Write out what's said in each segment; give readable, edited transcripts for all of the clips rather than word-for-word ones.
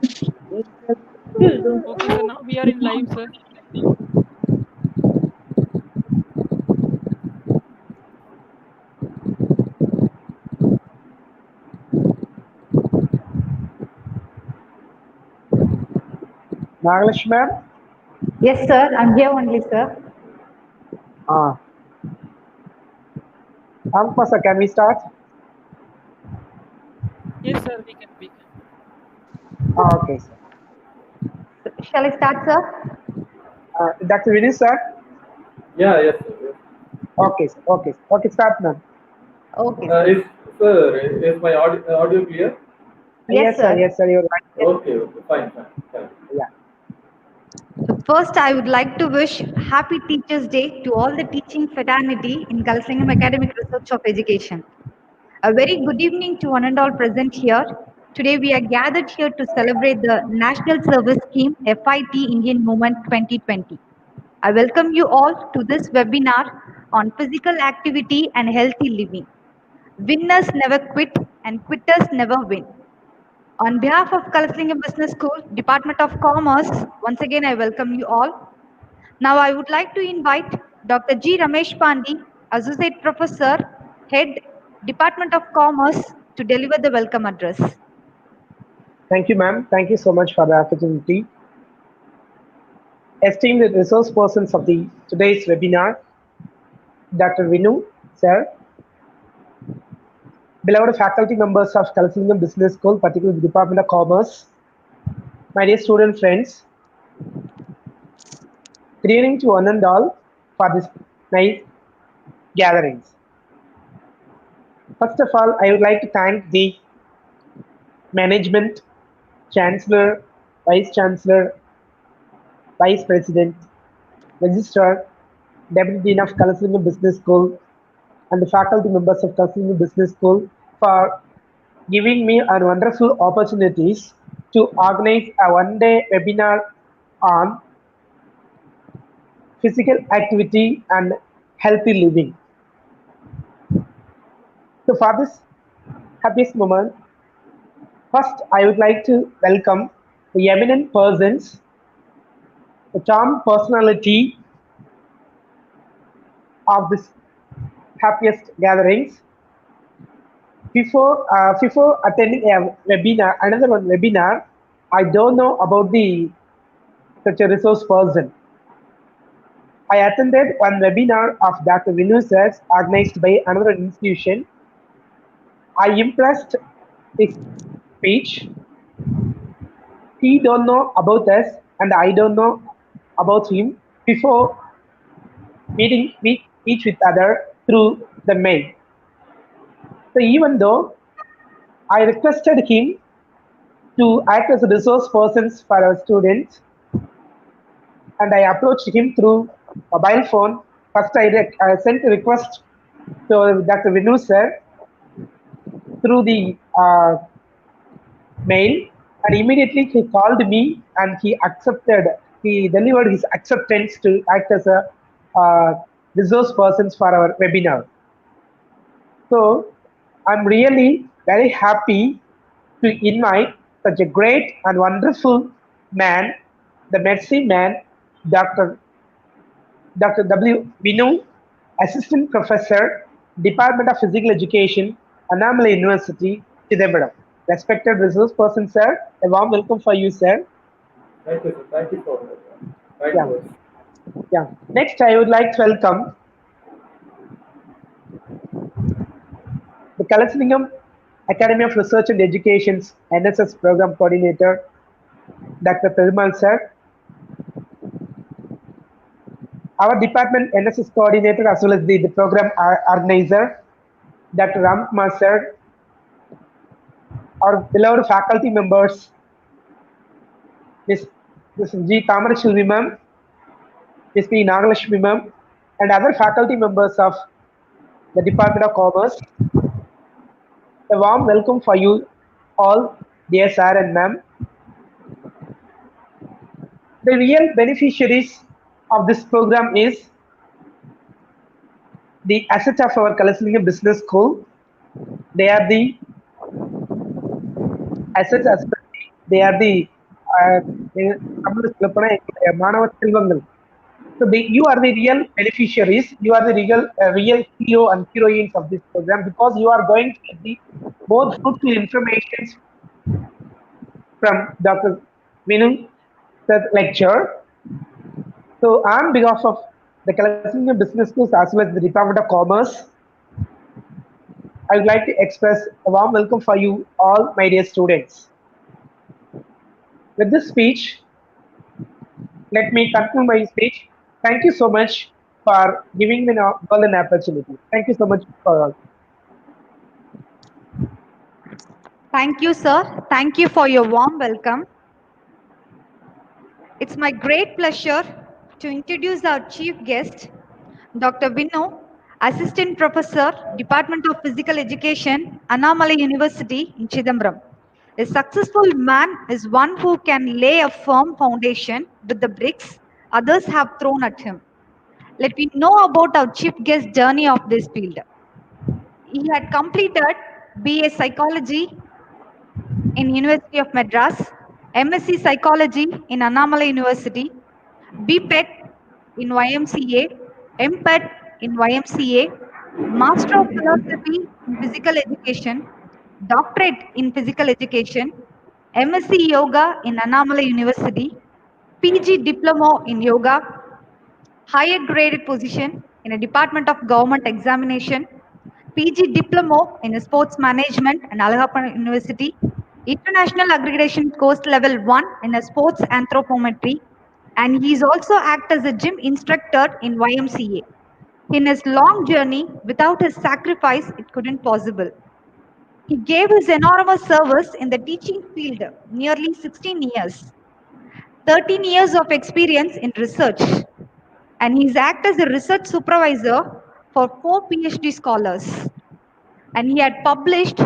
Okay, sir. Now we are in live, sir. Naglish ma'am. Yes, sir. I'm here only, sir. Ah, sir, can we start? Yes, sir. We can. We can. Okay, sir. Shall I start, sir? Dr. Vinny, sir. Yeah, yes, sir. Yes. Okay, sir. Okay, sir. Okay, start, ma'am. Okay, sir. Is sir, is my audio clear? Yes, Yes, sir. sir. Yes, sir. You're right. Yes. Okay, okay, fine, fine, fine. Yeah. First, I would like to wish Happy Teachers' Day to all the teaching fraternity in Kalsingam Academic Research of Education. A very good evening to one and all present here. Today, we are gathered here to celebrate the National Service Scheme FIT Indian Movement 2020. I welcome you all to this webinar on physical activity and healthy living. Winners never quit and quitters never win. On behalf of Kalaslingam Business School, Department of Commerce, once again I welcome you all. Now I would like to invite Dr. G. Ramesh Pandi, Associate Professor, Head, Department of Commerce, to deliver the welcome address. Thank you, ma'am. Thank you so much for the opportunity. Esteemed resource persons of the today's webinar, Dr. Vinu, sir, beloved faculty members of Kalaslingam Business School, particularly the Department of Commerce, my dear student friends, good evening to one and all for this nice gatherings. First of all, I would like to thank the management, chancellor, vice chancellor, vice president, registrar, deputy dean of Kalaslingam Business School, and the faculty members of Kalaslingam Business School for giving me a wonderful opportunities to organize a one-day webinar on physical activity and healthy living. So for this happiest moment, first I would like to welcome the eminent persons, the charm personality of this happiest gatherings. Before attending a webinar, another one webinar, I don't know about the such a resource person. I attended one webinar of Dr. Vinu Sers organized by another institution. I impressed his speech. He don't know about us, and I don't know about him before meeting each with other through the mail. So even though I requested him to act as a resource persons for our students, and I approached him through mobile phone. First, I sent a request to Dr. Vinu sir through the mail, and immediately he called me and he accepted. He delivered his acceptance to act as a resource persons for our webinar. So I'm really very happy to invite such a great and wonderful man, the Mercy man, Dr. W. Vinu, Assistant Professor, Department of Physical Education, Annamalai University, Chidambaram. Respected resource person, sir, a warm welcome for you, sir. Thank you, sir. Thank you for that. Kind Yeah, words. yeah. Next, I would like to welcome the Kalaslingam Academy of Research and Education's NSS Program Coordinator, Dr. Perumal, sir. Our department NSS coordinator as well as the program organizer, Dr. Ramkumar, sir. Our beloved faculty members, Ms. G. Tamarashilvi ma'am, Ms. P. Nagalashmi ma'am, and other faculty members of the Department of Commerce. A warm welcome for you all, dear sir and ma'am. The real beneficiaries of this program is the asset of our Kalaslingam Business School. They are the assets as well. They are the Tamil சொல்லப்போனா எங்களுடைய மாணவ செல்வங்கள். So you are the real beneficiaries. You are the real hero and heroines of this program because you are going to get the more fruitful information from Dr. Vinu lecture. So on behalf of the California Business Schools as well as the Department of Commerce, I would like to express a warm welcome for you all, my dear students. With this speech, let me conclude my speech. Thank you so much for giving me a golden opportunity. Thank you so much for all. Thank you, sir. Thank you for your warm welcome. It's my great pleasure to introduce our chief guest, Dr. Vinu, Assistant Professor, Department of Physical Education, Annamalai University in Chidambaram. A successful man is one who can lay a firm foundation with the bricks others have thrown at him. Let me know about our chief guest journey of this field. He had completed BA Psychology in University of Madras, MSc Psychology in Annamalai University, BPET in YMCA, MPET in YMCA, Master of Philosophy in Physical Education, Doctorate in Physical Education, MSc Yoga in Annamalai University, PG Diploma in Yoga, higher graded position in a Department of Government Examination, PG Diploma in Sports Management in Allahabad University, International Accreditation Course Level 1 in a Sports Anthropometry, and he is also act as a gym instructor in YMCA. In his long journey, without his sacrifice, it couldn't possible. He gave his enormous service in the teaching field, nearly 16 years, 13 years of experience in research, and he's act as a research supervisor for 4 PhD scholars. And he had published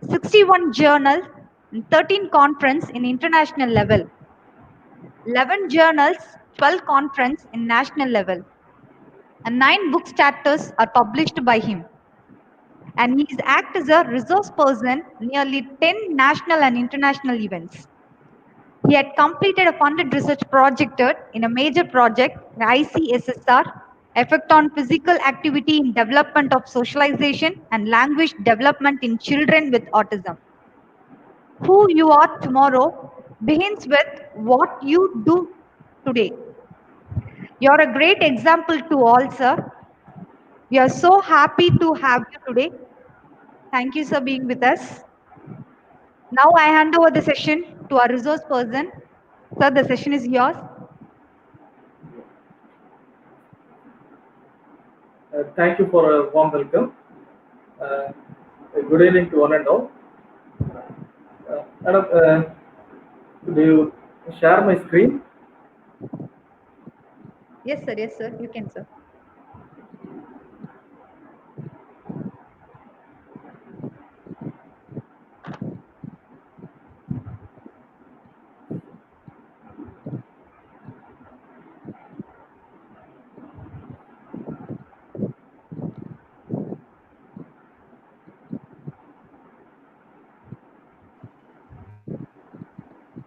61 journals and 13 conferences in international level, 11 journals, 12 conferences in national level, and 9 book chapters are published by him. And he is act as a resource person nearly 10 national and international events. He had completed a funded research project in a major project, the ICSSR, effect on physical activity in development of socialization and language development in children with autism. Who you are tomorrow begins with what you do today. You're a great example to all, sir. We are so happy to have you today. Thank you, sir, being with us. Now I hand over the session to our resource person. Sir, the session is yours. Thank you for a warm welcome. Good evening to one and all. Madam, do you share my screen? Yes, sir. Yes, sir. You can, sir.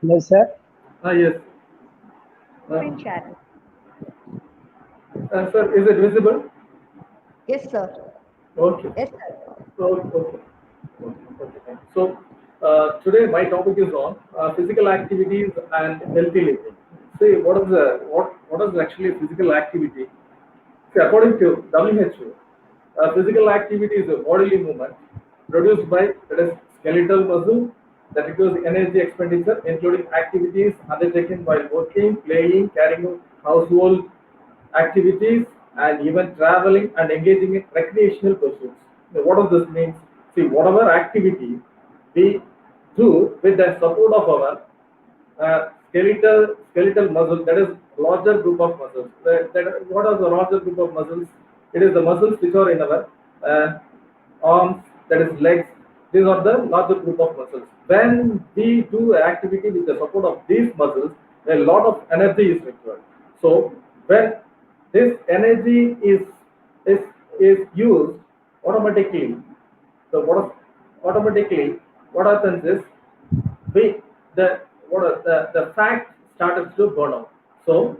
Hello, sir. Yes. Screen share. Sir, is it visible? Yes, sir. Okay. Yes, sir. Okay. Thank you. So, today my topic is on physical activities and healthy living. See, what is actually physical activity? See, according to WHO, physical activity is a bodily movement produced by that is skeletal muscle that requires energy expenditure, including activities undertaken while working, playing, carrying out household activities, and even traveling and engaging in recreational pursuits. Now, what does this mean? See, whatever activity we do with the support of our skeletal muscle, that is larger group of muscles. What are the larger group of muscles? It is the muscles which are in our arms, that is legs. These are the larger group of muscles. When we do activity with the support of these muscles, a lot of energy is required. So when this energy is is used automatically, so automatically what happens is we the the fat started to burn out. So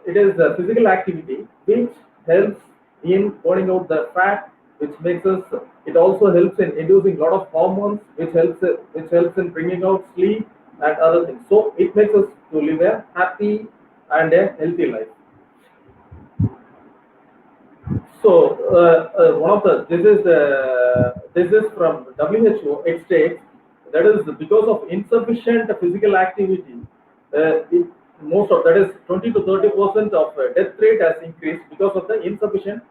it is the physical activity which helps in burning out the fat, which makes us. It also helps in inducing a lot of hormones, which helps in bringing out sleep and other things. So it makes us to live a happy and a healthy life. So one of the this is from WHO. It states that is because of insufficient physical activity, most of that is 20 to 30% of death rate has increased because of the insufficient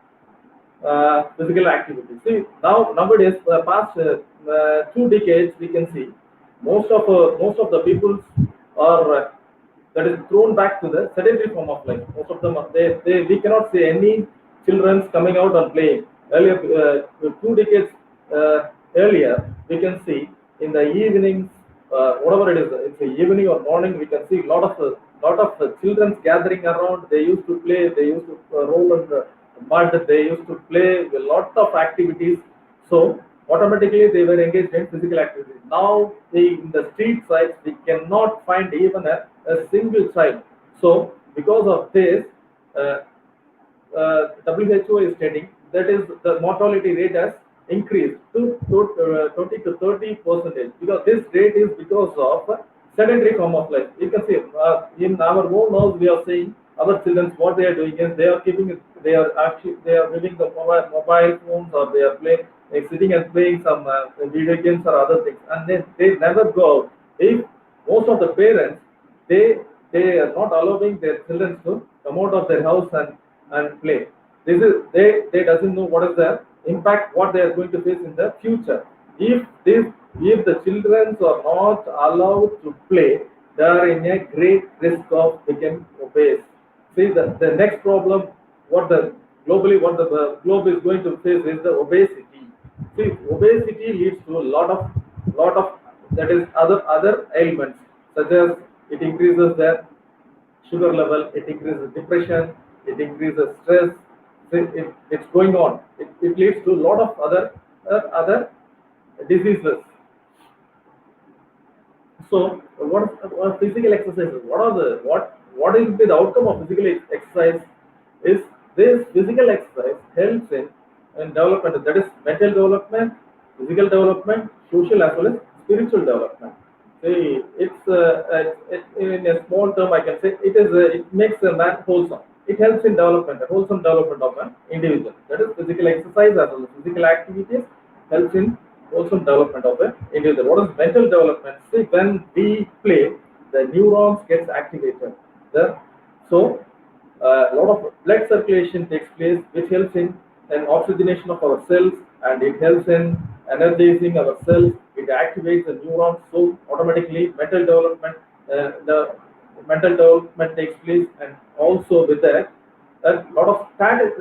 physical activity. See, nowadays, past 2 decades, we can see most of the people are that is thrown back to the sedentary form of life. Most of them, they we cannot see any children coming out and playing. Earlier, 2 decades earlier, we can see in the evenings, whatever it is, it's a evening or morning, we can see lot of children gathering around. They used to play. They used to roll on the mud. They used to play a lot of activities. So automatically they were engaged in physical activity. Now in the street sides we cannot find even a single child. So because of this, uh, WHO is stating that is the mortality rate has increased to 20 to 30% because this rate is because of sedentary form of life. You can see in our own house we are seeing our children what they are doing is they are keeping they are actually they are using the mobile phones or they are playing sitting and playing some video games or other things and then they never go out. If most of the parents they they are not allowing their children to come out of their house and play. This is they doesn't know what is the impact what they are going to face in the future. If the children are not allowed to play, they are in a great risk of becoming obese. See the next problem what the globally what the globe is going to face is the obesity. See obesity leads to a lot of that is other ailments such as it increases the sugar level, it increases depression, it increases stress. It's going on. It leads to a lot of other diseases. So, what physical exercises? What is the outcome of physical exercise? Is this physical exercise helps in development? That is mental development, physical development, social as well as spiritual development. See, in a small term, I can say it makes a man wholesome. It helps in development, a wholesome development of an individual. That is physical exercise as well as physical activities helps in wholesome development of an individual. What is mental development? See, when we play, the neurons gets activated. The, so a lot of blood circulation takes place, which helps in an oxygenation of our cells, and it helps in energizing our cells. It activates the neurons, so automatically the mental development takes place, and also with that, a lot of that is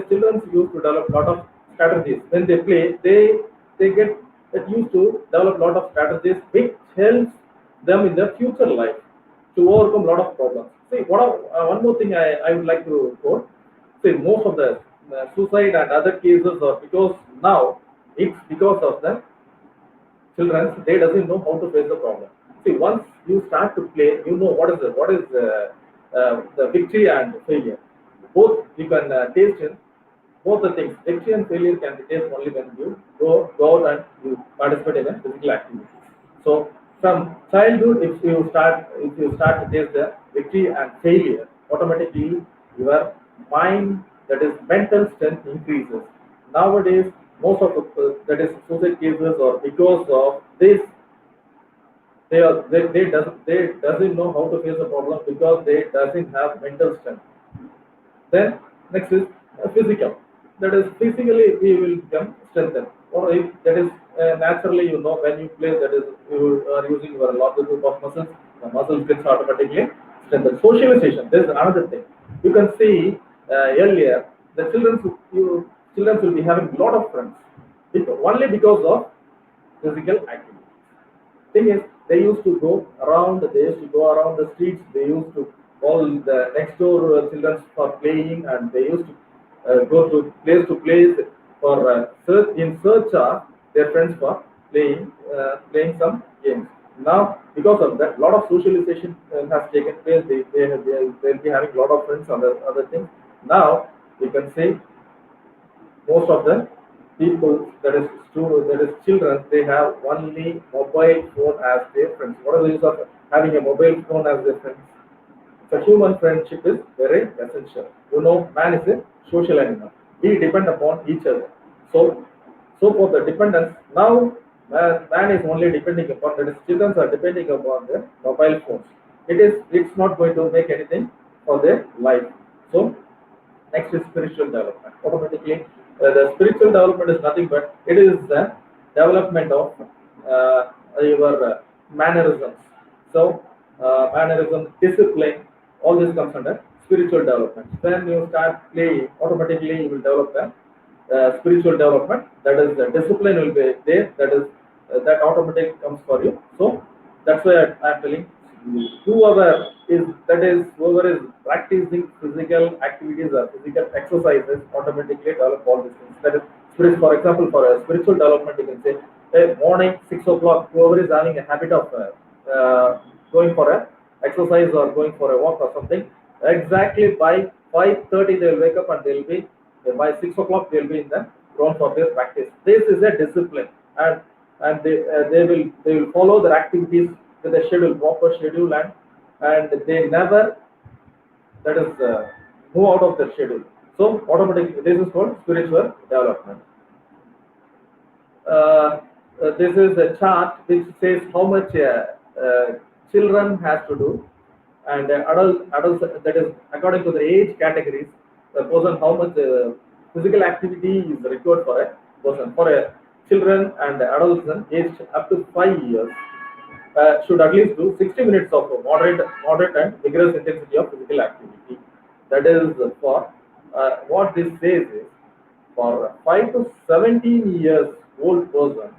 children used to develop a lot of strategies when they play. They get used to develop a lot of strategies which helps them in their future life to overcome a lot of problems. See, one more thing I would like to quote. See, most of the suicide and other cases are because now it's because of the children. They doesn't know how to face the problem. See, once you start to play, you know what is the victory and failure. Both you can taste in both the things. Victory and failure can be tasted only when you go out and you participate in a physical activity. So from childhood, if you start to taste the victory and failure, automatically your mind, that is mental strength, increases. Nowadays, most of the that is suicide cases or because of this, they doesn't know how to face the problem because they doesn't have mental strength. Then next is physical. That is physically we will become strengthened. Or if that is naturally, when you play, that is you are using your larger group of muscles, the muscles gets automatically strengthened. Socialization. There is another thing. You can see earlier the children will be having a lot of friends only because of physical activity. Thing is, they used to go around the streets, they used to call the next door children for playing, and they used to go to place for in search of their friends for playing some games. Now, because of that, a lot of socialization has taken place. They'll be having a lot of friends and other things. Now, we can say most of the people, that is children, they have only mobile phone as their friends. What is the use of having a mobile phone as their friends? The human friendship is very essential. You know, man is a social animal. We depend upon each other. So, so for the dependence, now man is only depending upon, that is, children are depending upon their mobile phones. It's not going to make anything for their life. So next is spiritual development. Automatically, the spiritual development is nothing but it is the development of your mannerisms. So, mannerism, discipline, all this comes under spiritual development. When you start playing, automatically you will develop the spiritual development. That is, the discipline will be there. That automatically comes for you. So that's why I'm telling whoever is practicing physical activities or physical exercises automatically develop all these things. That is for example, for a spiritual development, you can say, hey, morning 6 o'clock, whoever is having a habit of going for a exercise or going for a walk or something, exactly by 5:30 they'll wake up and they'll be by 6 o'clock they'll be in the ground for their practice. This is a discipline, and they will follow their activities with a schedule, proper schedule, and they never, that is, move out of their schedule. So automatically this is called spiritual development. This is a chart which says how much children has to do, and adults, that is according to the age categories, the person how much physical activity is required for a person. For a children and adolescent aged up to 5 years, should at least do 60 minutes of moderate and vigorous intensity of physical activity. That is for what this says is, for 5 to 17 years old person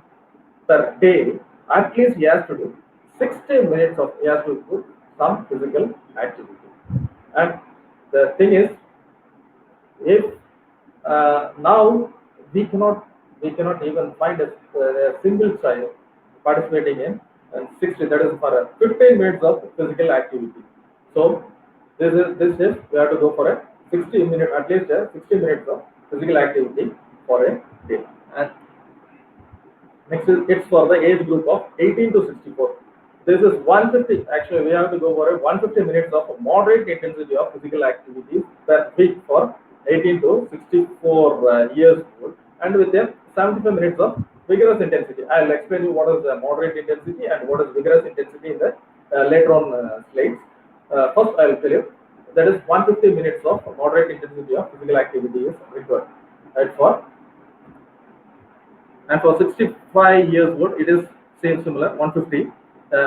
per day, at least he has to do 60 minutes of, he has to do some physical activity. And the thing is, if now we cannot even find a single child participating in 60, that is for 15 minutes of physical activity. So this is we have to go for a 60 minute, at least 60 minutes of physical activity for a day. And next is, it's for the age group of 18 to 64. This is 150. Actually, we have to go for a 150 minutes of moderate intensity of physical activities per week for 18 to 64 years old, and with them 75 minutes of vigorous intensity. I'll explain you what is the moderate intensity and what is vigorous intensity in the later on slides. First, I'll tell you that is 150 minutes of moderate intensity of physical activity is required. Right, for 65 years old, it is same similar 150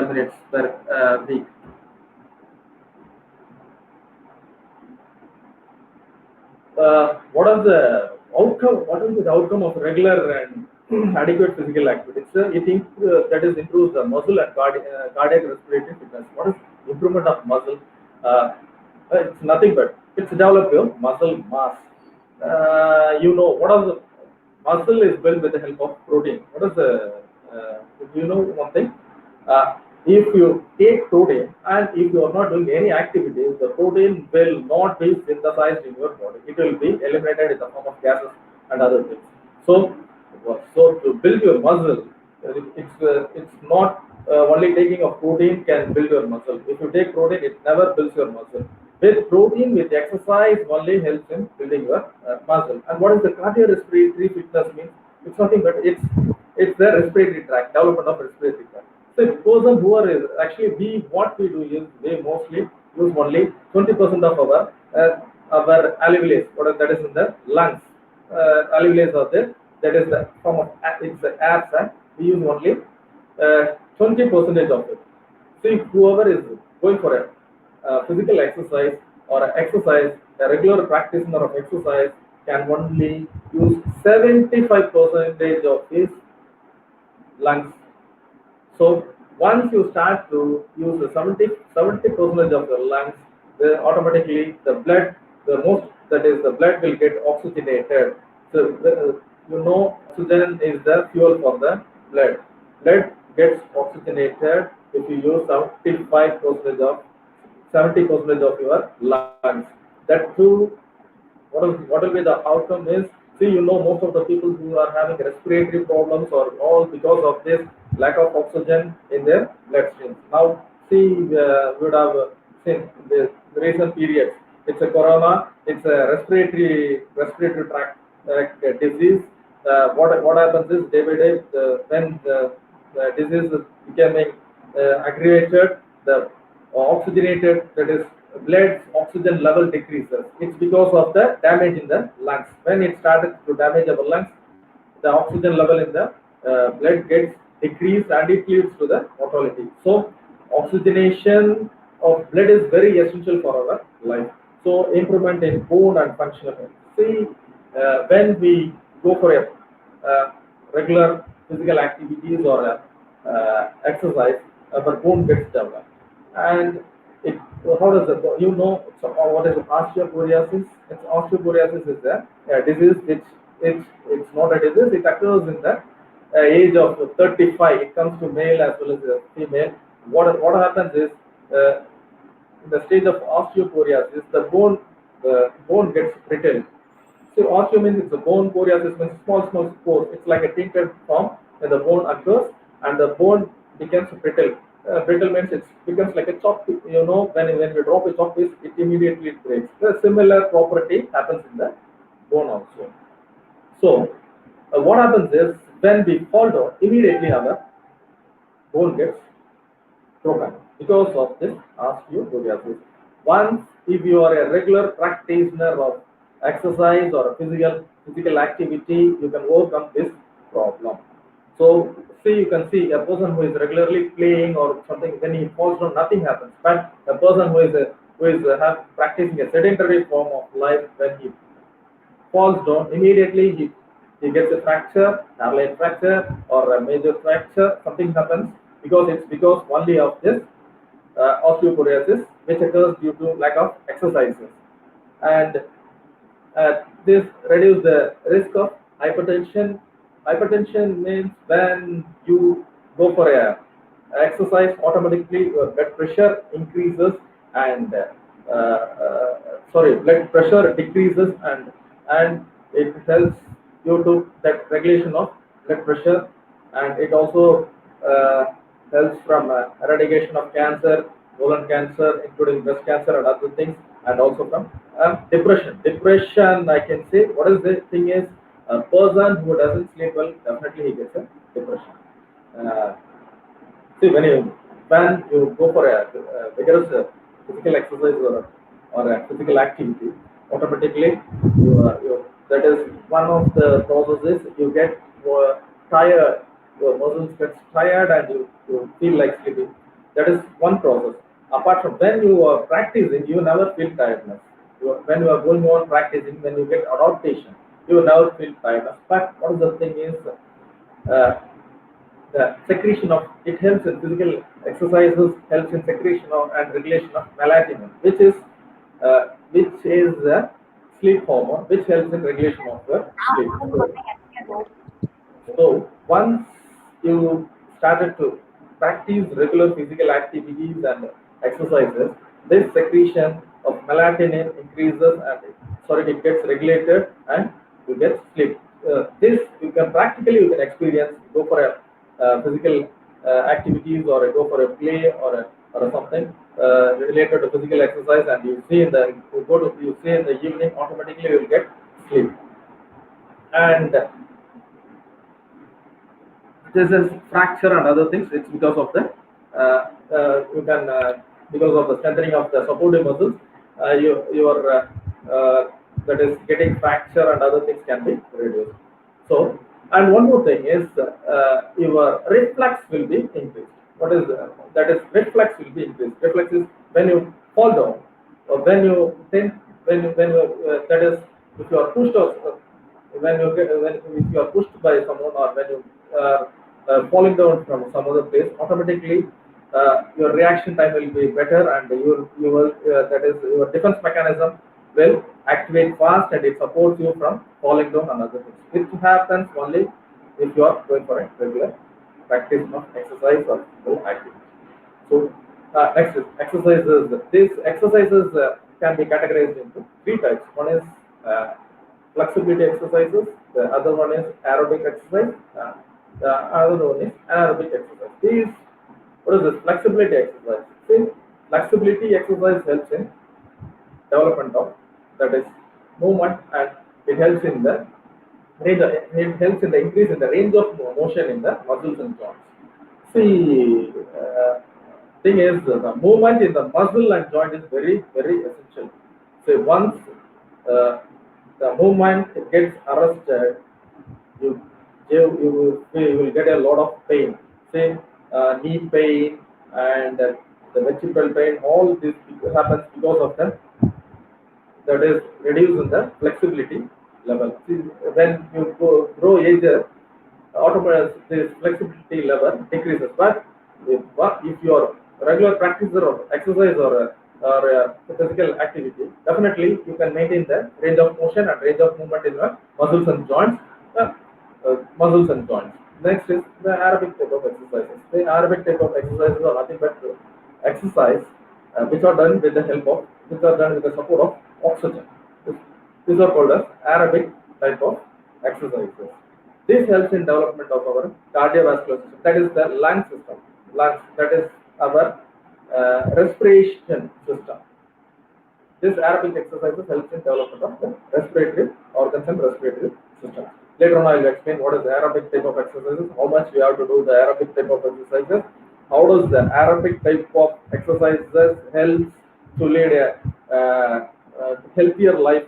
minutes per week. What is the outcome? What is the outcome of regular and adequate physical activity? So, you think that is improves the muscle and cardiac respiratory fitness. What is improvement of muscle? It's nothing but it's develop your muscle mass. You know what is the muscle is built with the help of protein. What is the you know one thing? If you take protein and if you are not doing any activities, the protein will not be synthesized in your body. It will be eliminated in the form of gases and other things. So, to build your muscle, it's not only taking of protein can build your muscle. If you take protein, it never builds your muscle. With protein, with exercise, only helps in building your muscle. And what is the cardiorespiratory fitness means? It's nothing but it's the respiratory tract, development of respiratory tract. So the person who are actually what we do is we mostly use only 20% of our alveolus, that is in the lungs. Alveolus are there. That is the form of it's the air sac. We use only 20% of it. See, whoever is going for a physical exercise or a regular practitioner of exercise can only use 75% of his lungs. So once you start to use the 70% of your lungs, automatically the blood, the blood will get oxygenated. So you know, oxygen is the fuel for the blood. Blood gets oxygenated if you use 70% of your lungs. That too, what will be the outcome is, see, most of the people who are having respiratory problems are all because of this lack of oxygen in their bloodstream. Now see, we would have seen the recent periods, it's a corona, it's a respiratory tract disease. What happens is, day by day, when the disease is becoming aggravated, the oxygenated, that is, blood oxygen level decreases. It's because of the damage in the lungs. When it started to damage our lungs, the oxygen level in the blood gets decreased and it leads to the mortality. So oxygenation of blood is very essential for our life. So improvement in bone and functional health. See, when we go for a regular physical activities or exercise, our bone gets developed. And it, how does it, so what is osteoporosis? Osteoporosis is a disease which it's not a disease. It occurs in the age of 35. It comes to male as well as female. What happens is, in the stage of osteoporosis, the bone gets brittle. So osteo means it's a bone, porosis means small pores. It's like a tinted form when the bone occurs, and the bone becomes brittle. Brittle means it becomes like a chalk. When we drop a chalk piece, it immediately breaks. The similar property happens in the bone also. So what happens is, when we fall down, immediately our bone gets program because of this osteoporosis. Once, if you are a regular practitioner of exercise or physical activity, you can overcome this problem. So, see, you can see a person who is regularly playing or something, when he falls down, nothing happens. But a person who is practicing a sedentary form of life, when he falls down, immediately he gets a fracture, hairline fracture or a major fracture, something happens, because it's because only of this osteoporosis, which occurs due to lack of exercises. And this reduces the risk of hypertension. Hypertension means when you go for a exercise, automatically your blood pressure increases and blood pressure decreases, and it helps you to that regulation of blood pressure, and it also uh, helps from eradication of cancer, colon cancer, including breast cancer and other things, and also from depression. Depression, I can say, what is the thing is, a person who doesn't sleep well, definitely he gets a depression. Uh, See, when you go for a vigorous physical exercise or a physical activity, automatically that is one of the processes. You get tired, your muscles get tired, and you feel like sleeping. That is one process. Apart from, when you are practicing, you never feel tiredness. When you are going on practicing, when you get adaptation, you will never feel tiredness. But one of the thing is, uh, the secretion of, it helps in physical exercises, helps in secretion of and regulation of melatonin, which is the sleep hormone, which helps in regulation of the sleep. So once you started to practice regular physical activities and exercises, this secretion of melatonin increases, and it gets regulated, and you get sleep. This you can practically, you can experience. Go for a physical activities, or go for a play, or something related to physical exercise, and you see in the evening, automatically you will get sleep. And this is fracture and other things. It's because of the you can because of the strengthening of the supportive muscles, your that is getting fracture and other things can be reduced. So, and one more thing is, your reflex will be increased. What is that is reflex will be increased. Reflex is when you fall down, or when you think, when you that is, if you are pushed, or when if you are pushed by someone, or when you falling down from some other place, automatically your reaction time will be better, and you will that is, your defense mechanism will activate fast, and it supports you from falling down and other things. It happens only if you are going for a regular practice of exercise or physical activity. So next is exercises. These exercises can be categorized into three types. One is flexibility exercises. The other one is aerobic exercise. The other one is anaerobic exercise. These, what is this flexibility exercise? See, flexibility exercise helps in development of, that is, movement, and it helps in the it helps in the increase in the range of motion in the muscles and joints. See, thing is the movement in the muscle and joint is very essential. So once uh, the movement gets arrested, you you will get a lot of pain. Say knee pain and the vertebral pain. All this happens because of the, that is, reduce in the flexibility level. See, when you grow ages, automatically this flexibility level decreases. But if you are a regular practitioner of exercise or physical activity, definitely you can maintain the range of motion and range of movement in the muscles and joints. Muscles and joints. Next is the aerobic type of exercises. The aerobic type of exercises are nothing but exercise which are done with the help of, which are done with the support of oxygen. These are called as aerobic type of exercises. This helps in development of our cardiovascular system. That is the lung system. Lungs. That is our respiration system. This aerobic exercises helps in development of the respiratory organs and respiratory systems. Later on, I will explain what is the aerobic type of exercises, how much we have to do the aerobic type of exercises, how does the aerobic type of exercises help to lead a healthier life.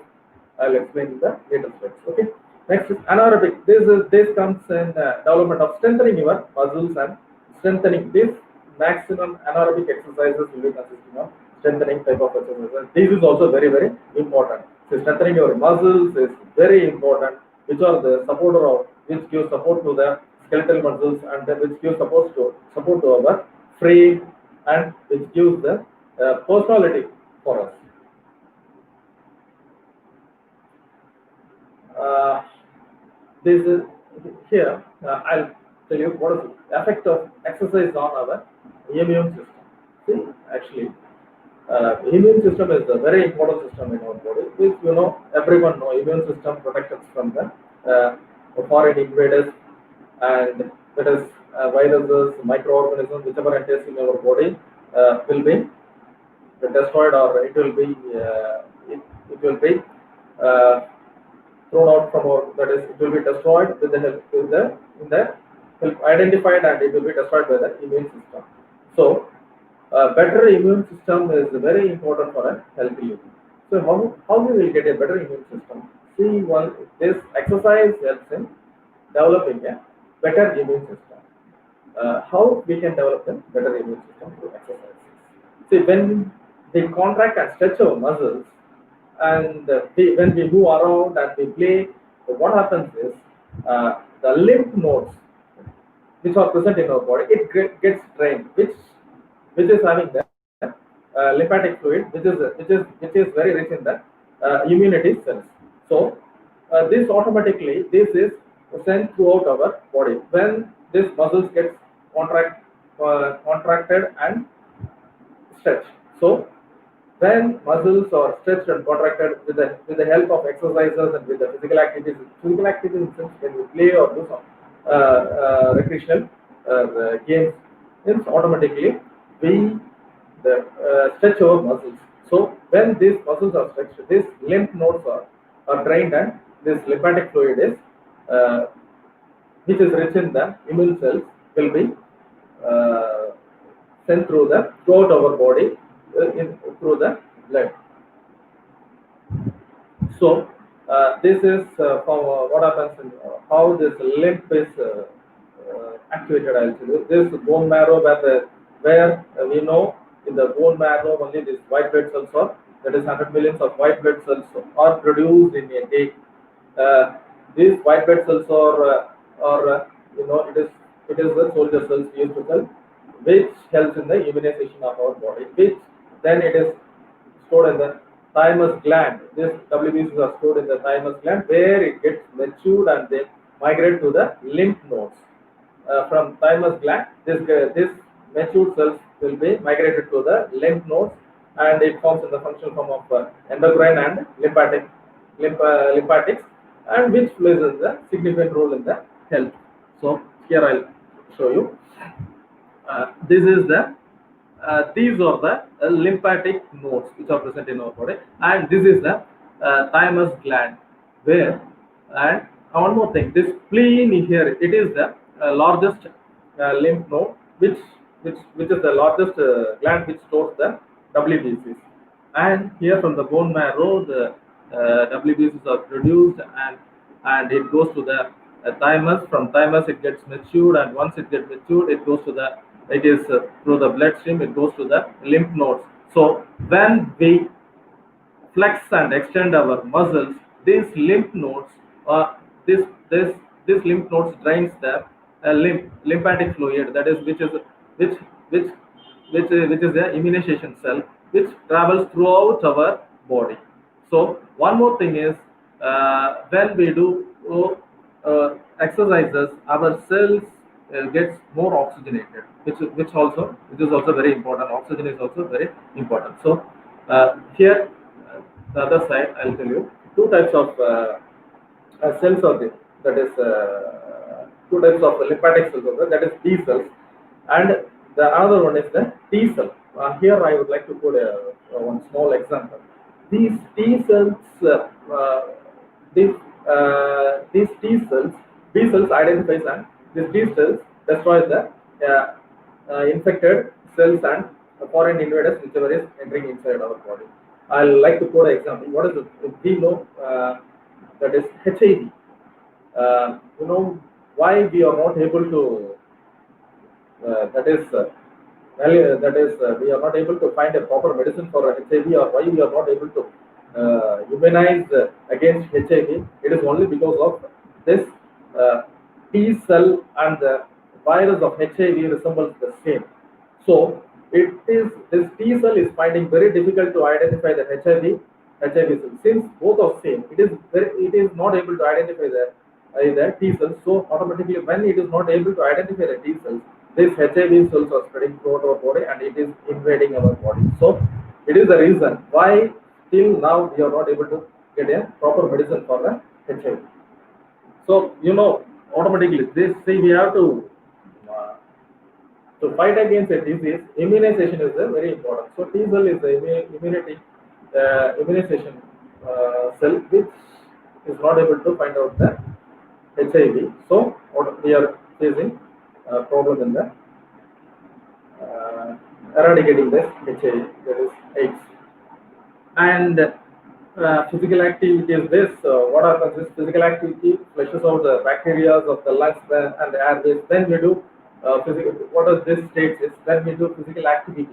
I will explain in the later slides. Okay. Next is anaerobic. This comes in development of strengthening your muscles and strengthening. This maximum anaerobic exercises will be consisting of strengthening type of exercises. This is also very important. So strengthening your muscles is very important, which are the supporter of, which gives support to the skeletal muscles and which gives support to our frame and which gives the personality for us. This is here. I'll tell you what is the effect of exercise on our immune system. See, actually, immune system is a very important system in our body. Which everyone know, immune system protects us from the foreign invaders, and that is viruses, microorganisms, whichever enters in our body will be destroyed, or it will be it will be uh, thrown out from our, that is, it will be destroyed with the help with the in the help identified, and it will be destroyed by the immune system. So better immune system is very important for a healthy living. So how we will get a better immune system? See, one, this exercise helps in developing a better immune system. How we can develop a better immune system through exercises? See, when we contract and stretch our muscles, and when we move around and we play, so what happens is the lymph nodes which are present in our body, it gets drained, which is having the lymphatic fluid, which is very rich in the immunity cells. So this automatically, this is sent throughout our body when this muscles gets contracted and stretched. So when muscles are stretched and contracted with the help of exercises and with the physical activities in sense when we play or do some recreational games, means automatically we stretch our muscles. So when these muscles are stretched, these lymph nodes are drained, and this lymphatic fluid is which is rich in the immune cells will be uh, sent throughout our body through the blood. So this is what happens in how this lymph is activated. I'll tell you. This bone marrow, where we know in the bone marrow only these white blood cells are, that is 100 millions of white blood cells are produced in a day. These white blood cells it is the soldier cells we used to tell, which helps in the immunization of our body, which then it is stored in the thymus gland. These WBCs are stored in the thymus gland, where it gets matured and they migrate to the lymph nodes. From thymus gland, this matured cells will be migrated to the lymph nodes, and it forms in the functional form of endocrine and lymphatics, and which plays a significant role in the health. So here I'll show you. This is the these are the lymphatic nodes which are present in our body, and this is the thymus gland. Where, and one more thing, this spleen here, it is the largest lymph node, which is the largest gland which stores the WBCs. And here from the bone marrow, the WBCs are produced, and it goes to the thymus. From thymus, it gets matured, and once it gets matured, it goes to the it is through the bloodstream. It goes to the lymph nodes. So when we flex and extend our muscles, these lymph nodes, this this this lymph nodes drains the lymphatic fluid, that is which which which is the immunization cell, which travels throughout our body. So one more thing is, when we do exercises, our cells gets more oxygenated, which is also very important. Oxygen is also very important. So here, the other side, I'll tell you two types of cells are there. That is two types of lymphatic cells are there. That is B cells, and the other one is the T cell. Here I would like to put one small example. These T cells, these these T cells, B cells identifies, and these T cells destroys the infected cells and foreign invaders whichever is entering inside our body. I like to quote an example. What is it? We know that is HIV. You know why we are not able to that is we are not able to find a proper medicine for HIV, or why we are not able to immunize against HIV. It is only because of this T cell, and the virus of HIV resembles the same. So it is this T cell is finding very difficult to identify the HIV cell. Since both are same, it is not able to identify the T cells. So automatically, when it is not able to identify the T cells, these HIV cells are spreading throughout our body, and it is invading our body. So it is the reason why till now we are not able to get a proper medicine for the HIV. So automatically this we have to fight against a disease. Immunization is very important. So T cell is the immunization cell which is not able to find out the HIV. So what we are facing problem in the eradicating this HIV, that is AIDS. And physical activity is this. What happens is physical activity flushes out the bacteria of the lungs and the airways. Then we do physical. What does this states is when we do physical activities,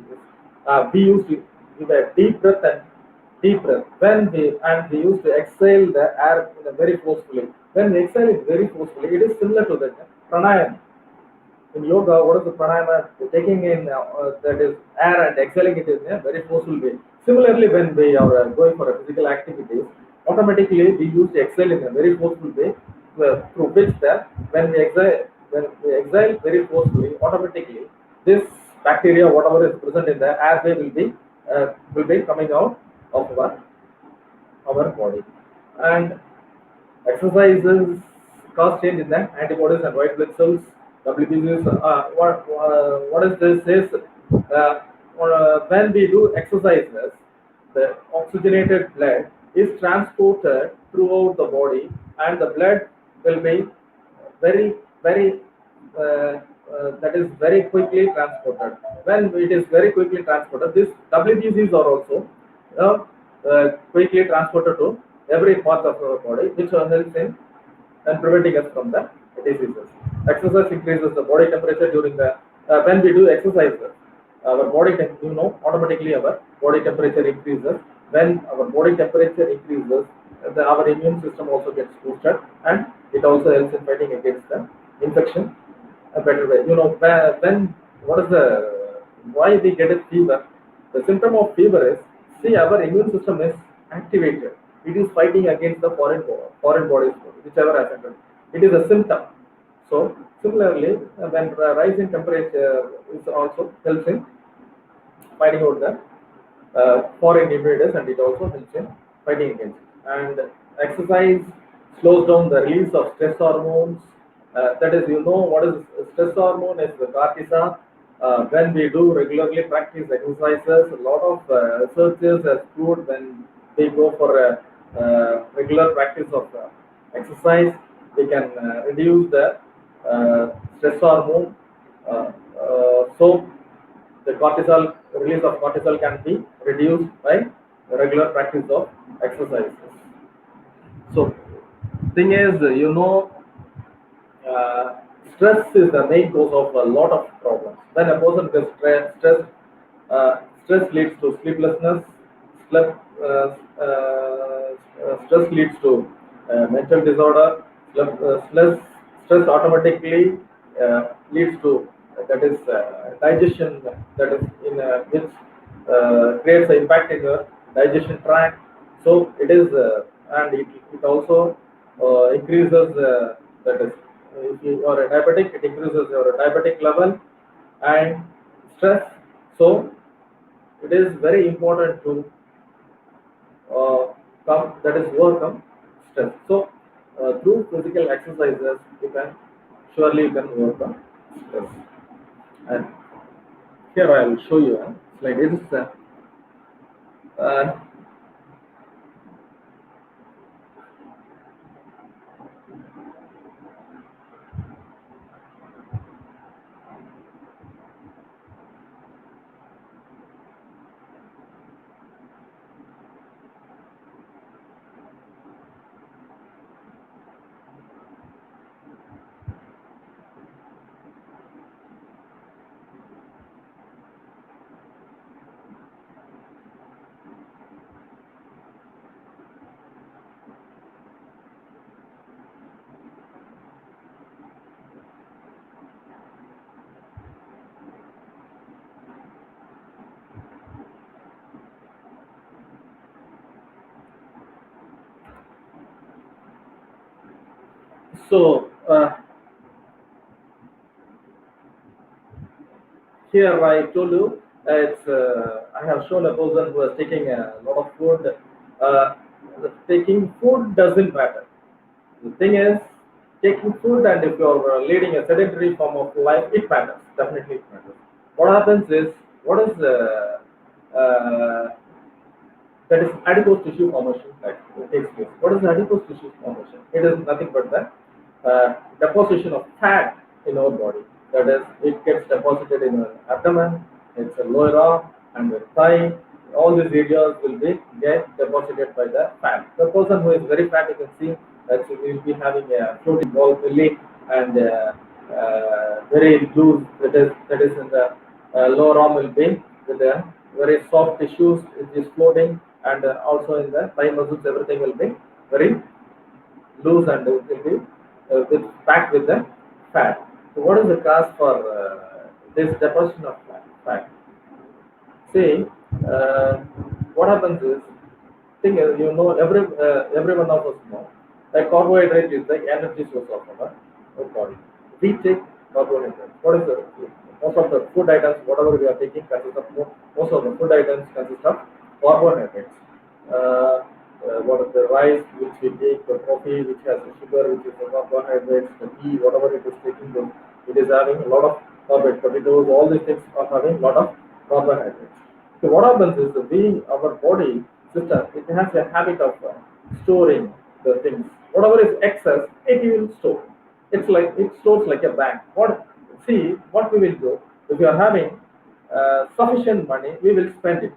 we used to give a deep breath and deep breath. We used to exhale the air in a very forcefully. When we exhale it very forcefully, it is similar to the pranayama. In yoga, what is the pranayama? Taking in that is air and exhaling it in a very forceful way. Similarly, when we are going for a physical activities, automatically we use to exhale in a very forceful way, through which when we exhale very forcefully, automatically this bacteria, whatever is present in the airway, will be coming out of our body. And exercises cause change in the antibodies and white blood cells. WBCs. What is this? Is when we do exercises, the oxygenated blood is transported throughout the body, and the blood will be very that is very quickly transported. When it is very quickly transported, these WBCs are also quickly transported to every part of our body, which helps in and preventing us from the diseases. Exercise increases the body temperature during the when we do exercises. Our body automatically our body temperature increases. When our body temperature increases, our immune system also gets boosted, and it also helps in fighting against the infection a better way. When what is the why we get a fever? The symptom of fever is, see, our immune system is activated. It is fighting against the foreign bodies, whichever has entered. It is a symptom. So similarly, when rise in temperature is also helps in fighting out the foreign invaders, and it also helps in fighting against it. And exercise slows down the release of stress hormones. That is, you know what is stress hormone is the cortisol. When we do regularly practice exercises, a lot of researchers has proved when they go for a regular practice of exercise, they can reduce the stress hormone. So the cortisol release of cortisol can be reduced by regular practice of exercises. So thing is, uh, stress is the main cause of a lot of problems. When a person gets stress leads to sleeplessness. Sleep, stress leads to mental disorder. Stress automatically leads to that is digestion, that is in which creates an impact in your digestion tract. So it is, and it also increases that is if you are a diabetic, it increases your diabetic level and stress. So it is very important to come that is overcome stress. So through physical exercises, you can overcome stress. And here I will show you a slide. It is uh, so here I told you I have shown a person who is taking a lot of food. Uh, Taking food doesn't matter. The thing is, taking food and if you're leading a sedentary form of life, it matters. Definitely, it matters. What happens is, what is uh, that is adipose tissue formation that takes place. What is adipose tissue formation? It is nothing but the deposition of fat in our body. That is, it gets deposited in our abdomen, it's a lower arm, and the thigh. All these areas will be get deposited by the fat. The person who is very fat, you can see that will be having a floating ball belly and very loose. That is in the lower arm will be with a very soft tissues. It is floating, and also in the thigh muscles, everything will be very loose and it will be packed with the fat. So, what is the cause for this deposition of fat? See, uh, what happens is, thing is, every one of us know that carbohydrate is the energy source of our body. We take carbohydrates. What is the most of the food items, whatever we are taking, consists of most of the food items consist of carbohydrates. What is the rice which we take, the coffee which has the sugar, which is the carbohydrates, the tea, whatever it is taking, it is having a lot of carbohydrates. Potatoes, all these things are having a lot of carbohydrates. So what happens is that our body system, it has a habit of storing the things. Whatever is excess, it will store. It's like it stores like a bank. What we will do if you are having sufficient money, we will spend it.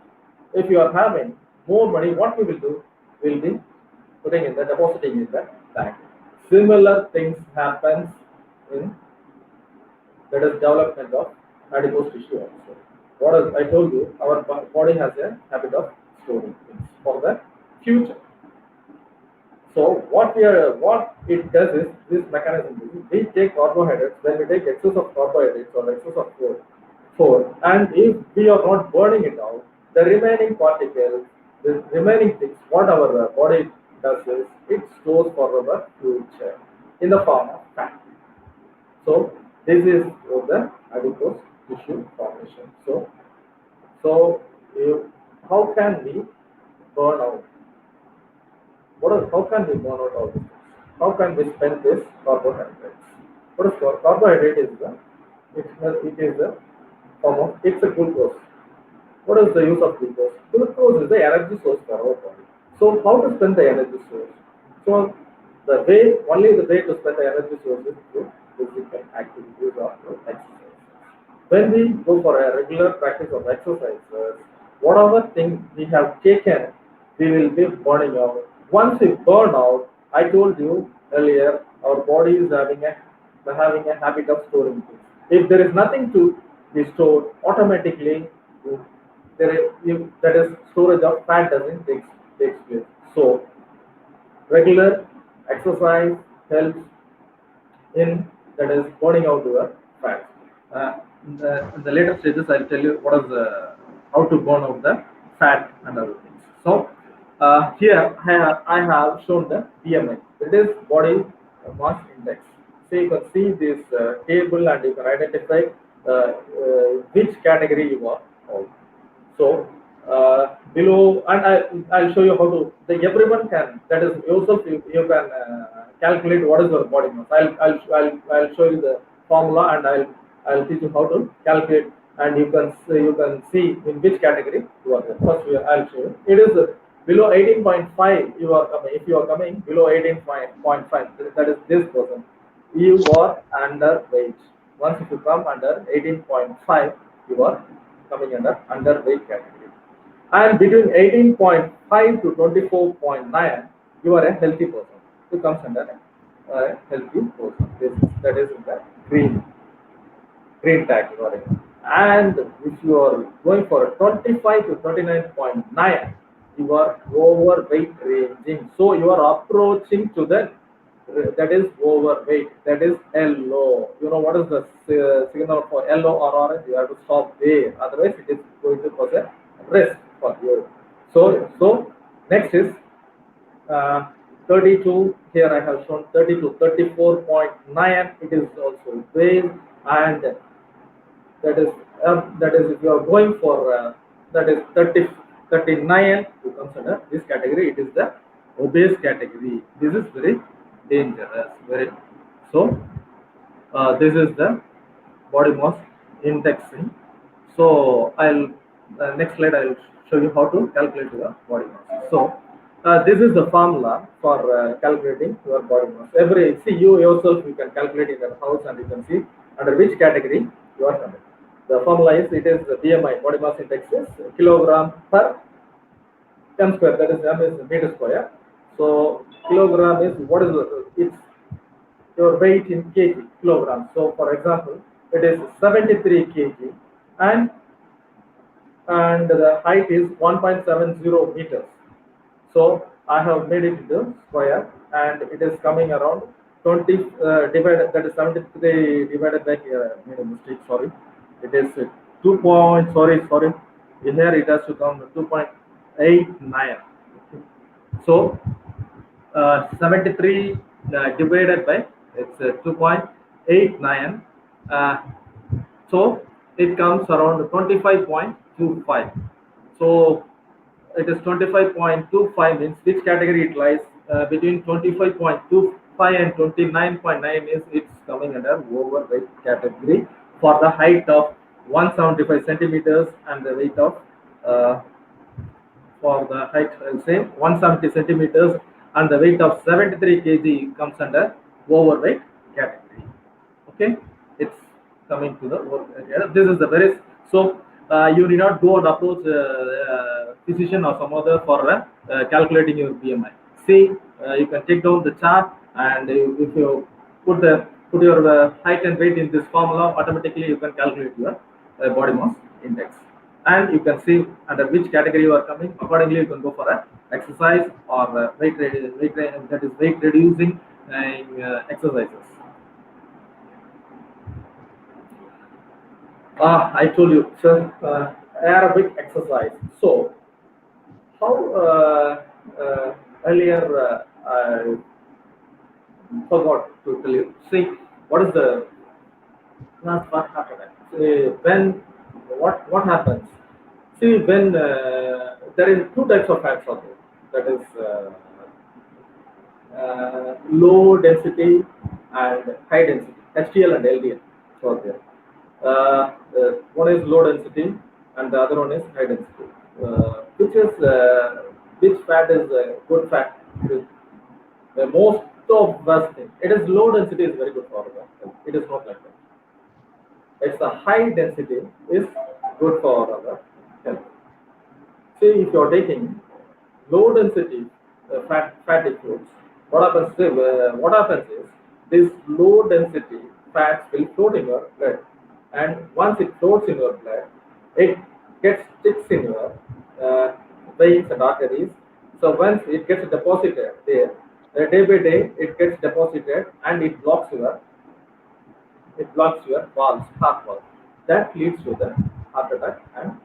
If you are having more money, what we will do? We'll be putting in the depositing in the bank. Similar things happens in that is development of adipose tissue also. What is, I told you, our body has a habit of storing things for the future. So what it does is this mechanism is we take carbohydrates. When we take excess of carbohydrates or excess of food, and if we are not burning it out, the remaining particles, the remaining things, what our body does is it stores for our future in the form of fat. So this is the adipose tissue formation. So how can we burn out? How can we burn out all this? How can we spend this carbohydrates? What is carbohydrate is it is a form of it's a glucose. What is the use of glucose? Glucose is the energy source for our body. So how to spend the energy source? So only the way to spend the energy source is through physical activities or through exercise. When we go for a regular practice of exercises, whatever thing we have taken, we will be burning out. Once we burn out, I told you earlier, our body is having a habit of storing things. If there is nothing to be stored, automatically that is storage of fat doesn't takes place. So regular exercise helps in that is burning out your fat. In the later stages, I'll tell you what is how to burn out the fat and other things. So here I have shown the BMI. That is body mass index. So you can see this table and you can identify which category you are of. So below, and I'll show you how to. Everyone can. That is yourself. You can calculate what is your body mass. I'll show you the formula and I'll teach you how to calculate. And you can see in which category you are there. First, I'll show you. It is below 18.5. You are coming. If you are coming below 18.5, that is this person. You are underweight. Once if you come under 18.5, you are coming under underweight category. And between 18.5 to 24.9, you are a healthy person. You comes under a healthy person. That is in the green tag you are in. And if you are going for a 25 to 29.9, you are overweight ranging. So you are approaching to the that is overweight. That is yellow. You know what is the signal for yellow or orange? You have to stop there. Otherwise, it is going to cause a risk for you. So next is 32. Here I have shown 30 to 34.9. It is also weight, and that is if you are going for that is 39, you consider this category. It is the obese category. This is very dangerous. Very so. This is the body mass indexing. So I'll next slide I'll show you how to calculate your body mass. So this is the formula for calculating your body mass. You yourself you can calculate in your house and you can see under which category you are coming. The formula is it is the BMI body mass index is kilogram per m square. That is m is meter square. So kilogram is what is it's your weight in kilograms. So for example, it is 73 kg and the height is 1.70 meters. So I have made it into square and it is coming around 20 divided, that is 73 divided by here I made a mistake, sorry. It is 2 point, sorry, here it has to come 2.89. So 73 divided by it's 2.89. So it comes around 25.25. So it is 25.25 means which category it lies between 25.25 and 29.9 is it's coming under overweight category for the height of 175 centimeters and the weight of for the height I'll say 170 centimeters and the weight of 73 kg comes under overweight category. Okay, it's coming to the overweight. This is the very so you need not go and approach physician or some other for calculating your BMI. See, you can take down the chart and if you put your height and weight in this formula, automatically you can calculate your body mass index. And you can see under which category you are coming. Accordingly, you can go for a exercise or weight reducing exercises. I told you, sir, aerobic exercise. So, how earlier I forgot to tell you. See, what is the Last for heart attack. When what happens? See, when there is two types of fats out there. That is low density and high density, HDL and LDL. So there. One is low density and the other one is high density. Which fat is good fat? Most of us think it is low density is very good for our health. It is not like that. It's the high density is good for our health. Say if you are taking low density fatty foods, what happens is this low density fats will float in your blood, and once it floats in your blood, it gets sticks in your veins and arteries. So once it gets deposited there, day by day it gets deposited and it blocks your valves, heart valve. That leads to the heart attack and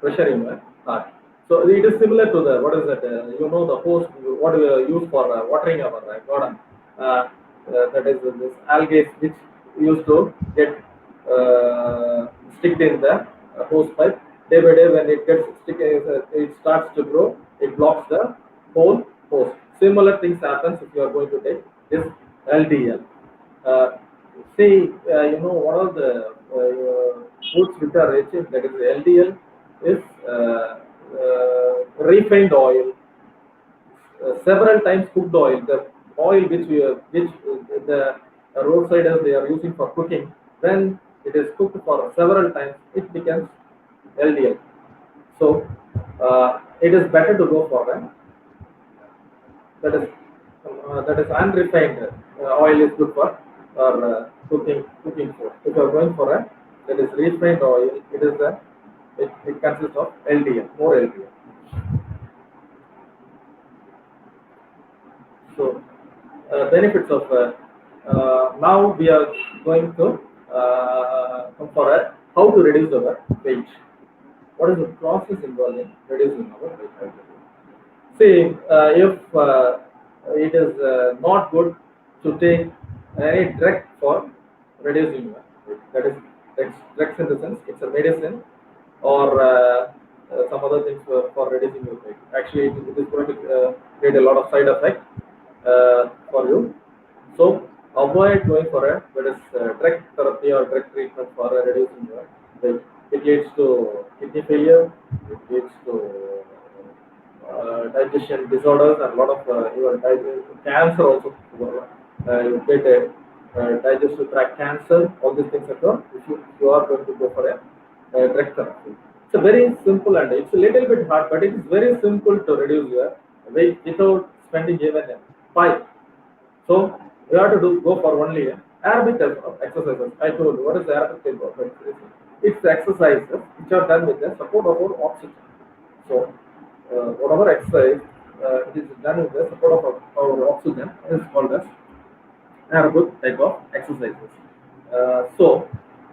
pressure in your heart. So it is similar to the what is that? The hose what we use for watering our garden. That is this algae which used to get sticked in the hose pipe. Day by day, when it gets stick, it starts to grow. It blocks the whole hose. Similar things happens if you are going to take this LDL. Uh, See, what are the foods which are rich in that is LDL is refined oil, several times cooked oil, the oil which the roadsiders they are using for cooking. When it is cooked for several times, it becomes LDL. So it is better to go for that is unrefined oil is good for cooking food. If you are going for a that is refined oil, it consists of LDL, more LDL. So benefits of now we are going to come for a how to reduce our weight. What is the process involved in reducing our weight? See, if it is not good to take any drug for reducing weight, that is drugs in the sense it's a medicine or some other things for reducing your weight. Actually, it is going to create a lot of side effects for you. So avoid going for a that is drug therapy or drug treatment for reducing your weight. It leads to kidney failure. It leads to digestion disorders and a lot of even cancer also. You get a digestive tract cancer. All these things occur if you are going to go for a drug therapy. It's a very simple and it's a little bit hard, but it is very simple to reduce your weight without spending even a pie. So we have to go for only aerobic type of exercises. I told you what is the aerobic type of exercise. It's exercises which are done with the support of our oxygen. So whatever exercise it is done with the support of our oxygen is called as aerobic type of exercises. So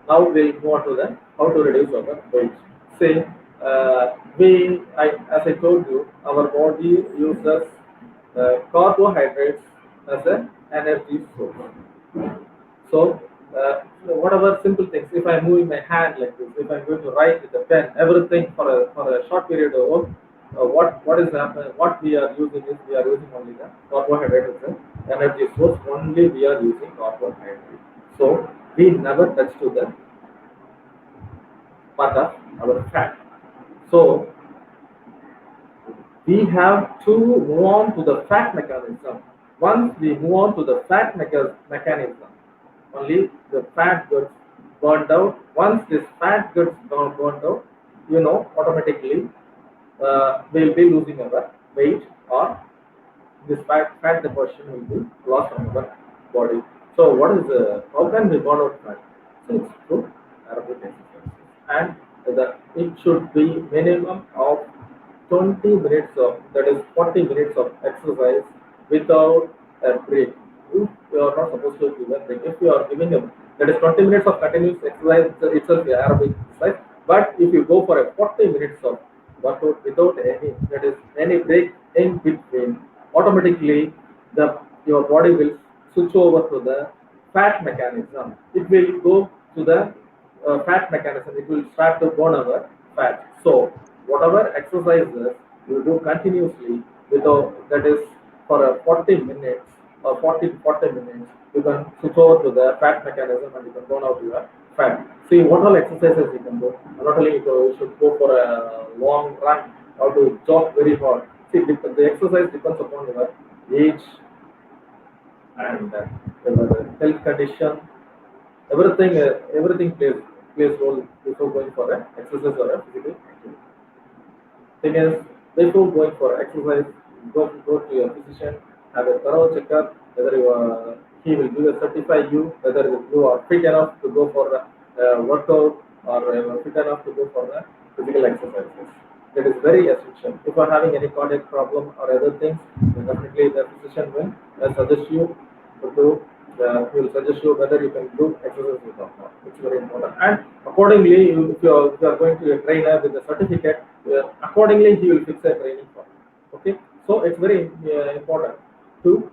now we'll move on to the how to reduce our weight. Say as I told you, our body uses carbohydrates as an energy source. So, whatever simple things, if I'm moving my hand like this, if I'm going to write with a pen, everything for a short period of work, what is happening? What we are using is we are using only the carbohydrate as an energy source. Only we are using carbohydrate. So we never touch to the part of our fat. So we have to move on to the fat mechanism. Once we move on to the fat mechanism, only the fat gets burned out. Once this fat gets burned out, automatically we'll be losing our weight or this fat deposition will be lost from our body. So how can we burn out fat? So it's through aerobic exercise. And it should be minimum of 20 minutes of that is 40 minutes of exercise without a break. If you are not supposed to give a break, if you are giving a that is 20 minutes of continuous exercise itself the aerobic exercise. But if you go for a 40 minutes of workout without any break in between, automatically your body will switch over to the fat mechanism. It will go to the fat mechanism. It will start to burn our fat. So whatever exercises you do continuously without that is for a 40 minutes or 40 to 40 minutes, you can switch over to the fat mechanism and you can burn out your fat. See what all exercises you can do. Not only you should go for a long run or to jog very hard. See the exercise depends upon your age and your health condition. Everything plays role before going for an exercise or a physical activity. Thing is, before going for exercise, go to your physician, have a thorough checkup whether he will give a certify you whether you are fit enough to go for the workout or fit enough to go for the physical exercises. That is very essential. If you are having any cardiac problem or other things, then definitely the physician will suggest you to do. He will suggest you whether you can do exercises or not. It's very important. And accordingly, if you are going to a trainer with a certificate, accordingly he will fix a training for you. Okay, so it's very important to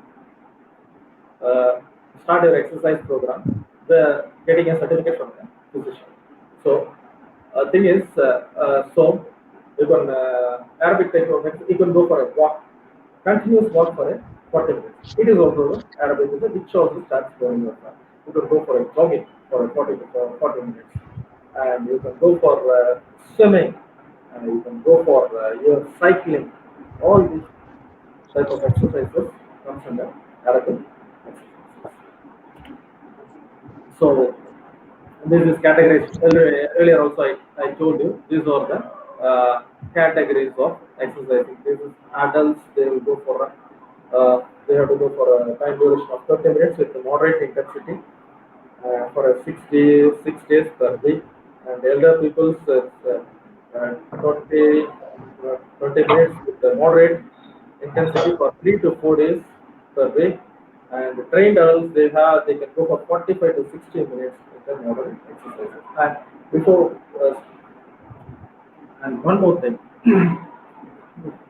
uh, start your exercise program, getting a certificate from the physician. So, thing is, so you can Arabic type of you can go for a walk, continuous walk for a 40 minutes. It is also Arabic, which also starts going your fat. You can go for a jogging for a 40 minutes, and you can go for swimming, and you can go for your cycling. All these type of exercises comes under Arabic exercises. So this is categories. Earlier also I told you these are the categories of exercising. This is adults. They will go for they have to go for a time duration of 30 minutes with a moderate intensity for a 6 days per week. And elder people's 20 20 minutes with the moderate intensity for 3 to 4 days per week. And the trained adults they can go for 45 to 60 minutes with the moderate exercises. And before and one more thing,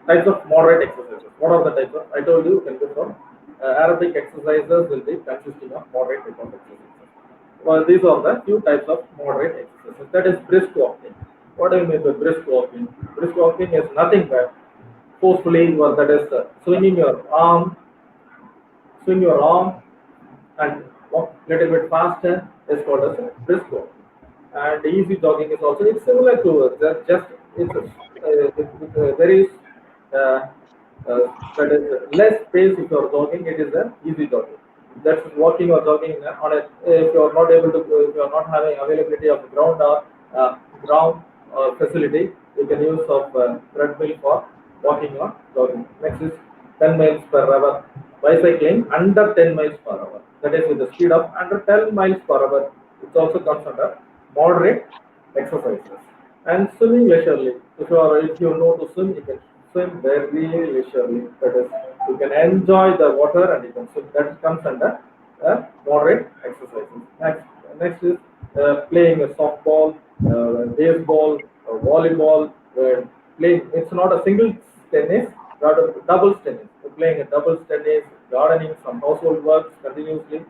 types of moderate exercises. What are the types of? I told you you can go for aerobic exercises will be consisting of moderate type of exercises. Well, these are the few types of moderate exercises. That is brisk walking. What do you mean by brisk walking? Brisk walking is nothing but forcefully, well, that is swing your arm and walk a little bit faster is called as a brisk walk. And easy jogging is also it's similar to just it's a very uh, uh, that is less pace if you are jogging. It is an easy jogging. That's walking or jogging on a if you are not able to if you are not having availability of ground or ground facility, you can use of treadmill for walking or jogging. Next is 10 miles per hour. Bicycling under 10 miles per hour. That is with the speed of under 10 miles per hour. It also comes under moderate exercises. And swimming leisurely. If you know to swim, you can swim very leisurely. That is, you can enjoy the water and you can swim. That comes under moderate exercises. Next is playing a softball, baseball, volleyball. Playing. It's not a single tennis, rather double tennis. Playing a double tennis, gardening, some household works continuously.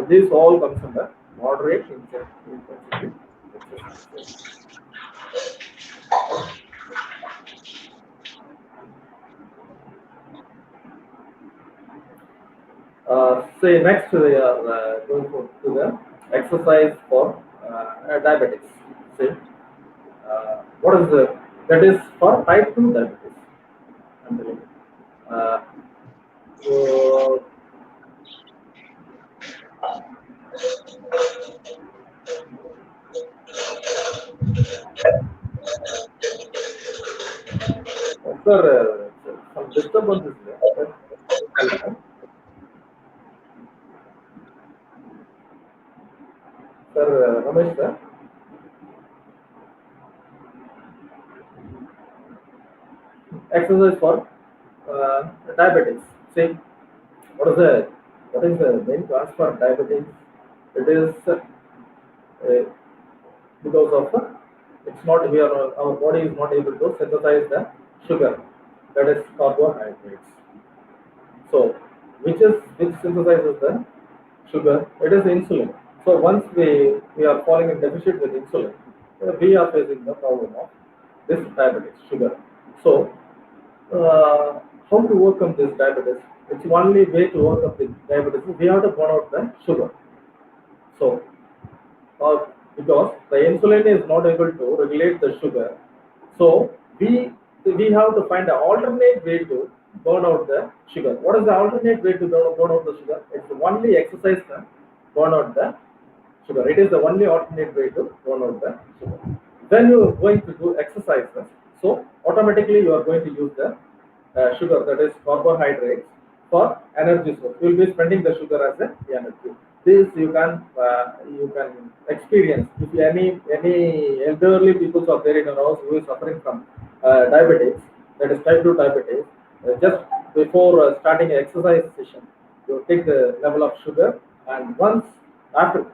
This all comes under moderate intensity exercises. Say next we are going to the exercise for diabetics. See, what is the that is for type 2 diabetes. I'm telling you. So, sir, some disturbance is there. Sir, Ramesh, sir. Exercise for diabetics. See, what is the main cause for diabetes? It is because of it's not we are our body is not able to synthesize the sugar, that is carbohydrates. So which synthesizes the sugar, it is insulin. So once we are falling in deficit with insulin, we are facing the problem of this diabetes, sugar. So how to overcome this diabetes? It's only way to overcome this diabetes. We have to burn out the sugar. So because the insulin is not able to regulate the sugar, so we have to find an alternate way to burn out the sugar. What is the alternate way to burn out the sugar? It's only exercise can burn out the sugar. It is the only alternate way to burn out the sugar. When you are going to do exercises, so automatically you are going to use the sugar, that is carbohydrates, for energy source. You will be spending the sugar as an energy. This you can experience if any elderly people are there in your house who is suffering from diabetes, that is type 2 diabetes. Just before starting an exercise session, you take the level of sugar, and once after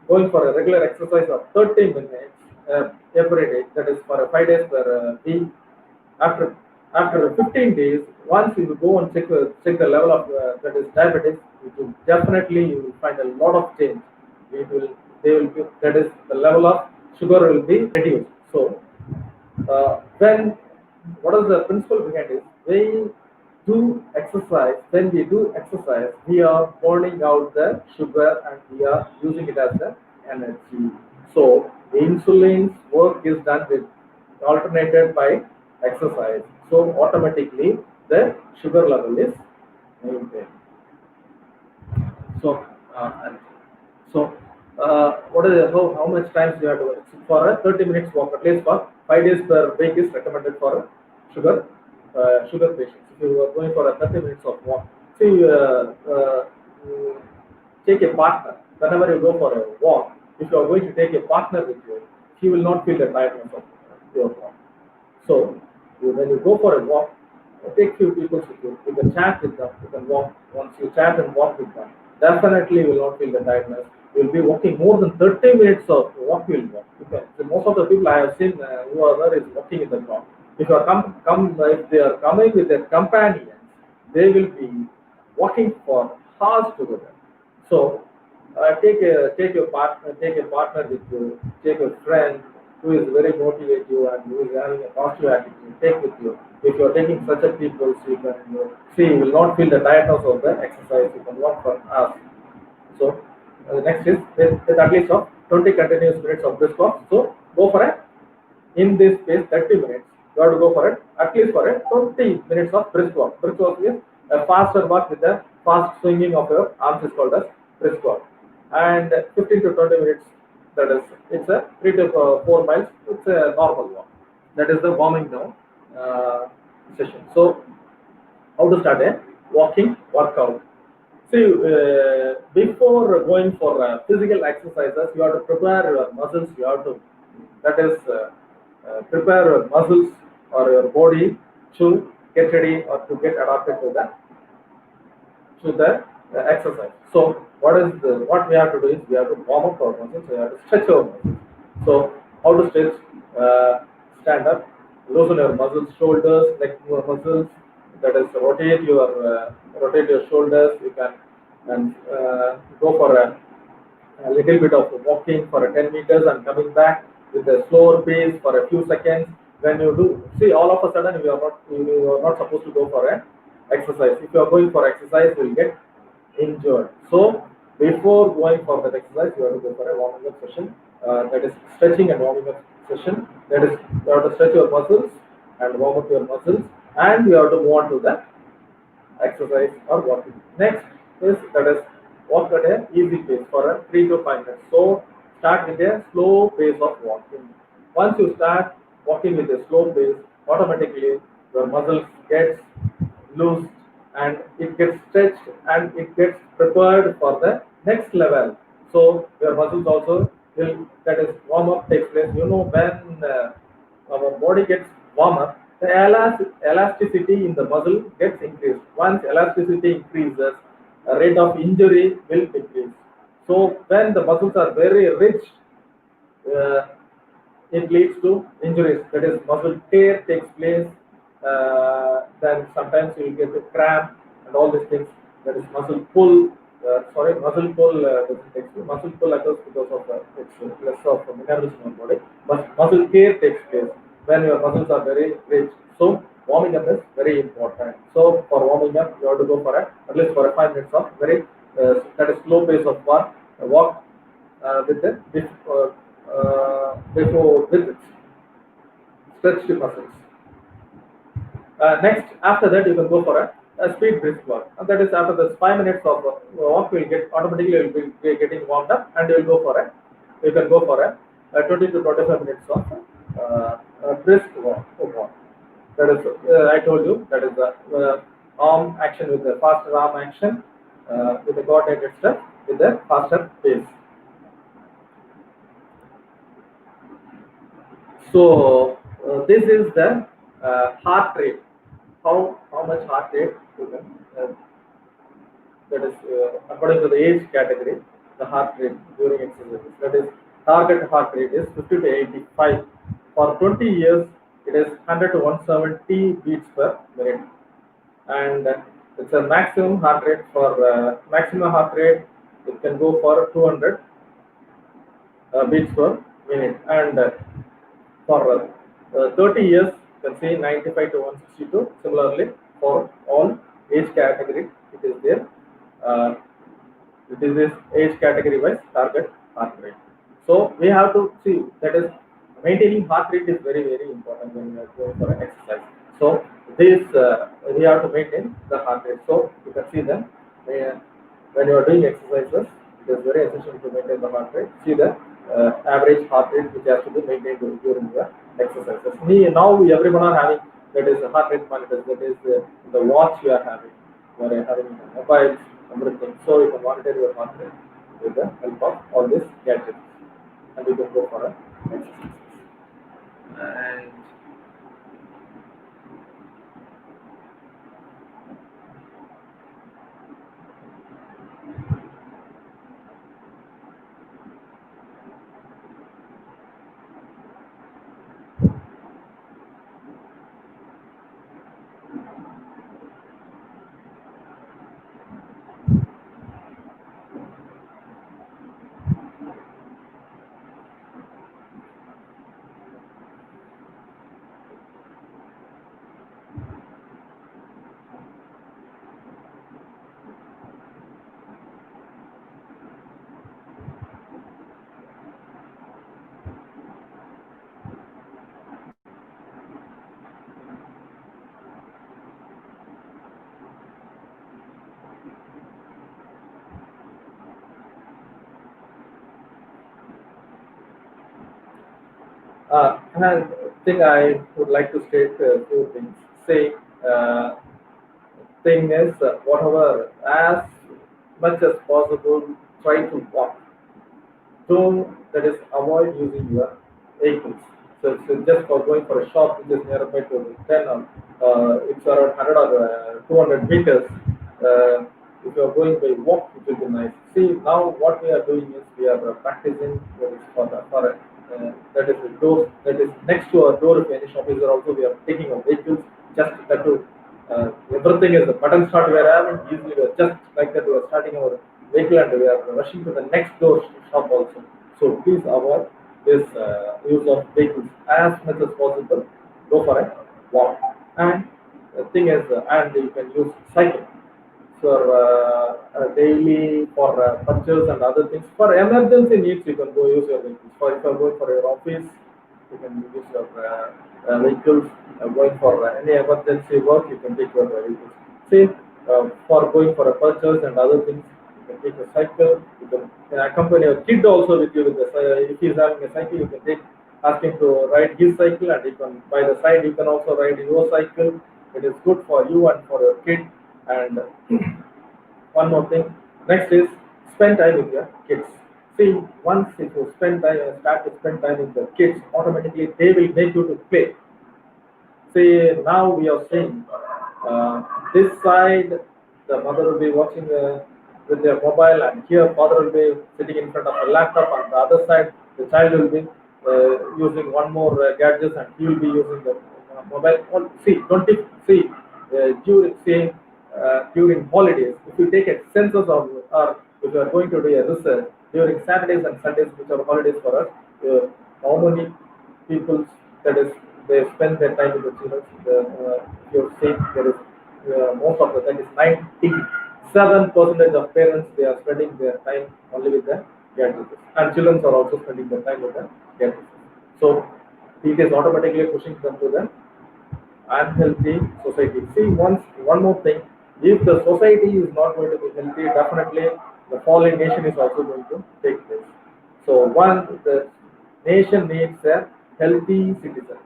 going for a regular exercise of 30 minutes every day, that is for 5 days per week, after 15 days, once you go and check the level of that is diabetes, it will definitely you will find a lot of change. It will they will be, that is the level of sugar will be reduced. So when what is the principle behind it? When we do exercise, we are burning out the sugar and we are using it as the energy. So the insulin's work is done with alternated by exercise. So automatically the sugar level is maintained. So, and so what is how much times you have to work? For a 30 minutes walk, at least for 5 days per week is recommended for a sugar patients. If you are going for a 30 minutes of walk, see, you take a partner. Whenever you go for a walk, if you are going to take a partner with you, he will not feel the tiredness of your walk. So when you go for a walk, take few people with you. You can chat with them. You can walk. Once you chat and walk with them, definitely you will not feel the tiredness. You will be walking more than 30 minutes of walk. You will walk. Okay. So most of the people I have seen who are there is walking in the ground. If you are if they are coming with their companions, they will be walking for hours together. So take a partner with you, take a friend who is very motivative and who is having a positive attitude, take with you. If you are taking such a people, so you can see you will not feel the tiredness of the exercise. You can walk for hours. So next is with at least of 20 continuous minutes of brisk walk. So go for a in this space 30 minutes. You have to go for it at least for a 20 minutes of brisk walk. Brisk walk is a faster walk with a fast swinging of your arms is called as brisk walk. And 15 to 20 minutes, that is, it's a 3 to 4 miles. It's a normal walk. That is the warming down session. So how to start a walking workout? See, before going for physical exercises, you have to prepare your muscles. You have to, that is, prepare your muscles or your body to get ready or to get adapted to the exercise. So what we have to do is we have to warm up our muscles. We have to stretch our muscles. So how to stretch? Stand up, loosen your muscles, shoulders, neck muscles. That is rotate your shoulders. You can and go for a little bit of walking for 10 meters and coming back with a slower pace for a few seconds. When you do, see, all of a sudden you are not supposed to go for an exercise. If you are going for exercise, you will get injured. So before going for that exercise, you have to go for a warming up session. That is stretching and warming up session. That is, you have to stretch your muscles and warm up your muscles, and you have to move on to the exercise or walking. Next is that is walk at an easy pace for a 3 to 5 minutes. So start with a slow pace of walking. Once you start walking with a slow pace, automatically your muscles gets loose and it gets stretched and it gets prepared for the next level. So your muscles also will, that is warm up takes place. You know, when our body gets warmer, the elasticity in the muscle gets increased. Once elasticity increases, the rate of injury will decrease. So when the muscles are very rich, uh, it leads to injuries. That is, muscle tear takes place. Then sometimes you will get a cramp and all these things. That is muscle pull. sorry, muscle pull doesn't take place. Muscle pull occurs because of it's less of minerals in our body. But muscle care takes place when your muscles are very rich. So warming up is very important. So for warming up, you have to go for at least for 5 minutes of very that is slow pace of walk with the before with stretched muscles. Next, after that, you can go for a speed brisk walk. And that is after the 5 minutes of walk, will get automatically you will be getting warmed up, and you will go for you can go for a 20 to 25 minutes of brisk walk. That is, I told you, that is the arm action with the faster arm action with the coordinated step with the faster pace. So this is the heart rate. How much heart rate you can that is according to the age category, the heart rate during exercises. That is target heart rate is 50 to 85. For 20 years, it is 100 to 170 beats per minute, and it's a maximum heart rate for maximum heart rate. It can go for 200 beats per minute, and for 30 years, you can say 95 to 162. Similarly, for all age category, it is there. Uh, it is this age category wise target heart rate. So we have to see that is maintaining heart rate is very important when we are going for an exercise. So this we have to maintain the heart rate. So you can see that when you are doing exercises, it is very essential to maintain the heart rate. See the average heart rate which has to be maintained during the exercises. Now everyone are having that is heart rate monitors. That is the watch you are having. You are having mobiles, everything. So you can monitor your heart rate with the help of all these gadgets, and you can go for a exercise. And another thing I would like to state a few things. Say, uh, thing is, whatever as much as possible, try to walk. Don't that is avoid using your vehicles. So just for going for a shop which is nearby to 10 or it's around 100 or 200 meters. If you are going by walk, it will be nice. See now what we are doing is we are practicing what is that is the door that is next to our door. If any shop is there, also we are taking our vehicles just that to everything is the button start we are having easily we are just like that we are starting our vehicle and we are rushing to the next door shop also. So please avoid this use of vehicles as much as possible. Go for a walk. And the thing is, and you can use cycle for daily for purchase and other things. For emergency needs, you can go use your vehicles. For if you are going for your office, you can use your vehicles. Going for any emergency work, you can take your vehicles. See, for going for a purchase and other things, you can take a cycle. You can accompany your kid also with you. With the, if he is having a cycle, you can take ask him to ride his cycle, and you can by the side you can also ride your cycle. It is good for you and for your kid. And one more thing. Next is spend time with your kids. See, once if you spend time start to spend time with your kids, automatically they will make you to play. See, now we are seeing this side, the mother will be watching with their mobile, and here father will be sitting in front of a laptop. On the other side, the child will be using one more gadget, and he will be using the mobile. See, don't see during see during holidays. If you take a census of, or if you are going to do a research during Saturdays and Sundays, which are holidays for us, how many people that is they spend their time with the children. You're saying there is most of the that is 97% of parents they are spending their time only with the gadgets, and children are also spending their time with the gadgets. So it is automatically pushing them to the unhealthy society. See, one more thing, if the society is not going to be healthy, definitely the falling nation is also going to take place. So the nation needs a healthy citizen.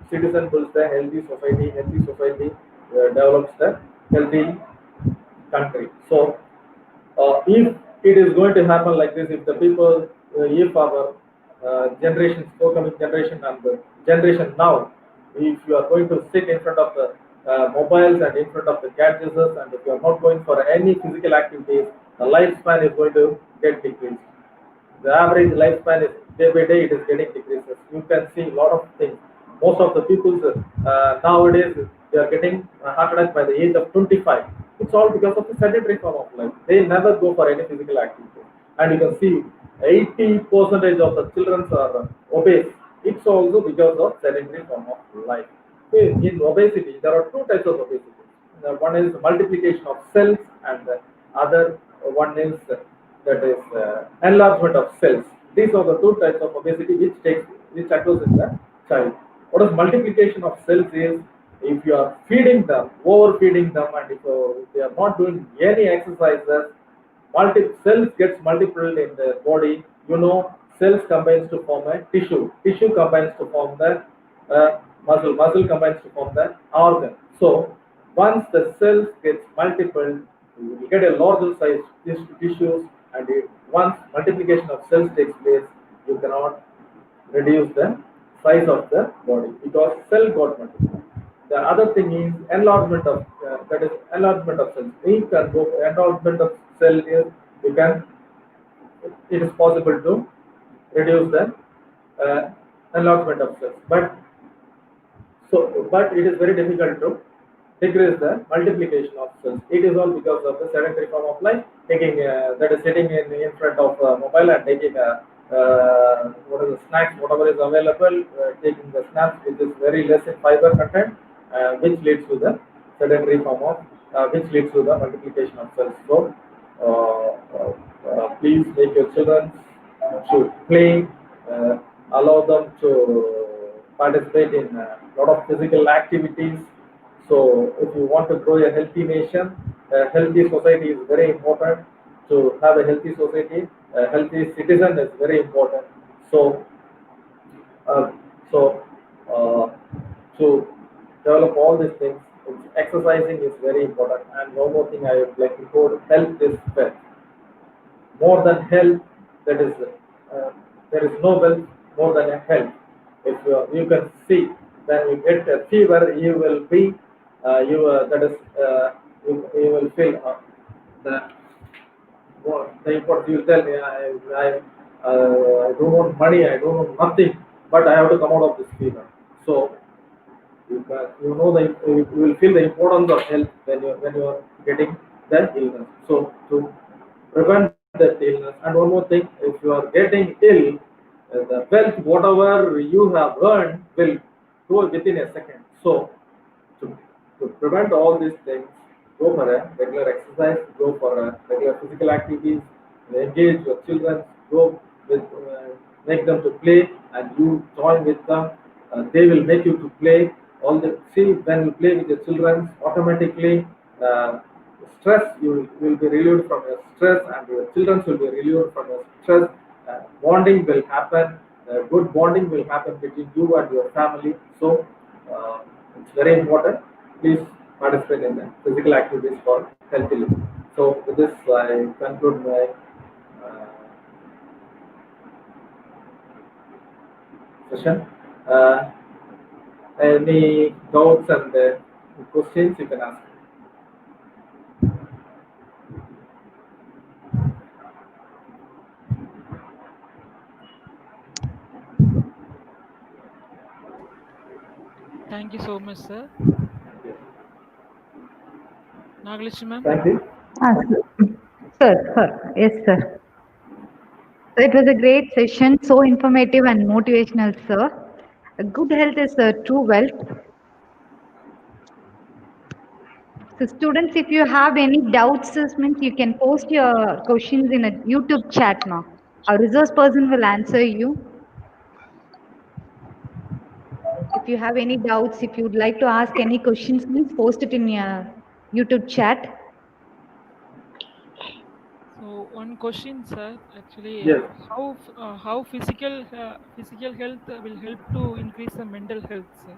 Citizen builds a healthy society. Healthy society develops the healthy country. So if it is going to happen like this, if the people, if our generations, forthcoming generation and the generation now, if you are going to sit in front of the mobiles and in front of the gadgets, and if you are not going for any physical activities, the lifespan is going to get decreased. The average lifespan is day by day it is getting decreases. You can see a lot of things. Most of the people nowadays they are getting heart attack by the age of 25. It's all because of the sedentary form of life. They never go for any physical activity, and you can see 80% of the children are obese. It's also because of sedentary form of life. In obesity, there are two types of obesity. One is multiplication of cells, and the other one is that is enlargement of cells. These are the two types of obesity which occurs in the child. What is multiplication of cells is if you are feeding them, overfeeding them, and if they are not doing any exercises, cells gets multiplied in the body. Cells combines to form a tissue combines to form the muscle combines to form the organ. So once the cells gets multiplied, you will get a larger size tissues, and once multiplication of cells takes place, you cannot reduce the size of the body because cell got multiplied. The other thing is enlargement of that is enlargement of cells. We can go enlargement of cell is you can it is possible to reduce the uh, enlargement of cells, but it is very difficult to decrease the multiplication of cells. It is all because of the sedentary form of life, taking that is sitting in front of mobile and taking what is the snacks, whatever is available, taking the snacks which is very less in fiber content, which leads to the sedentary form of, which leads to the multiplication of cells. So, please make your children to play, uh, allow them to participate in a lot of physical activities. So, if you want to grow a healthy nation, a healthy society is very important. To have a healthy society, a healthy citizen is very important. So, uh, so uh, to develop all these things, exercising is very important. And one more thing I would like to quote: health is wealth. More than health, that is, there is no wealth more than a health. If you can see, when you get a fever, you will be, you that is, you will feel the the import. You tell me, I don't want money, I don't want nothing, but I have to come out of this fever. So you know you will feel the importance of health when you are getting that illness. So to prevent that illness, and one more thing, if you are getting ill, the wealth whatever you have earned will go within a second. So to, to prevent all these things, go for a regular exercise, go for a regular physical activities, engage your children, go with, make them to play, and you join with them. They will make you to play. All the see when you play with your children, automatically stress you will be relieved from your stress, and your children will be relieved from your stress. Bonding will happen. Good bonding will happen between you and your family. So it's very important. Please participate in the physical activities for healthy living. So with this, I conclude my uh, session. Uh, any doubts and questions you can ask. Thank you so much, sir. Thank you. Nagalakshmi ma'am. Thank you. Ah, sir. Yes, sir. So it was a great session, so informative and motivational, sir. Good health is true wealth. So students, if you have any doubts, this means you can post your questions in a YouTube chat now. Our resource person will answer you. If you have any doubts, if you would like to ask any questions, please post it in your YouTube chat. So one question, sir. Actually, Yes. how physical health will help to increase the mental health, sir?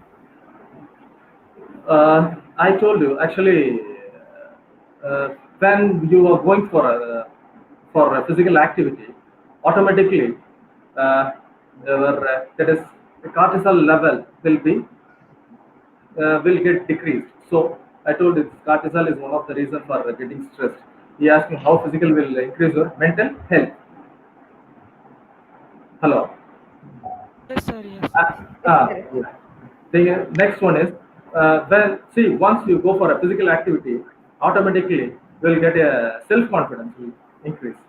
I told you actually, when you are going for a physical activity, automatically that is the cortisol level will get decreased. So I told you cortisol is one of the reasons for getting stressed. He asked me how physical will increase your mental health. Hello. Yes, sir. Yes, Uh, yes. Yes, sir. yeah. The next one is when see once you go for a physical activity, automatically you will get a self confidence will increase.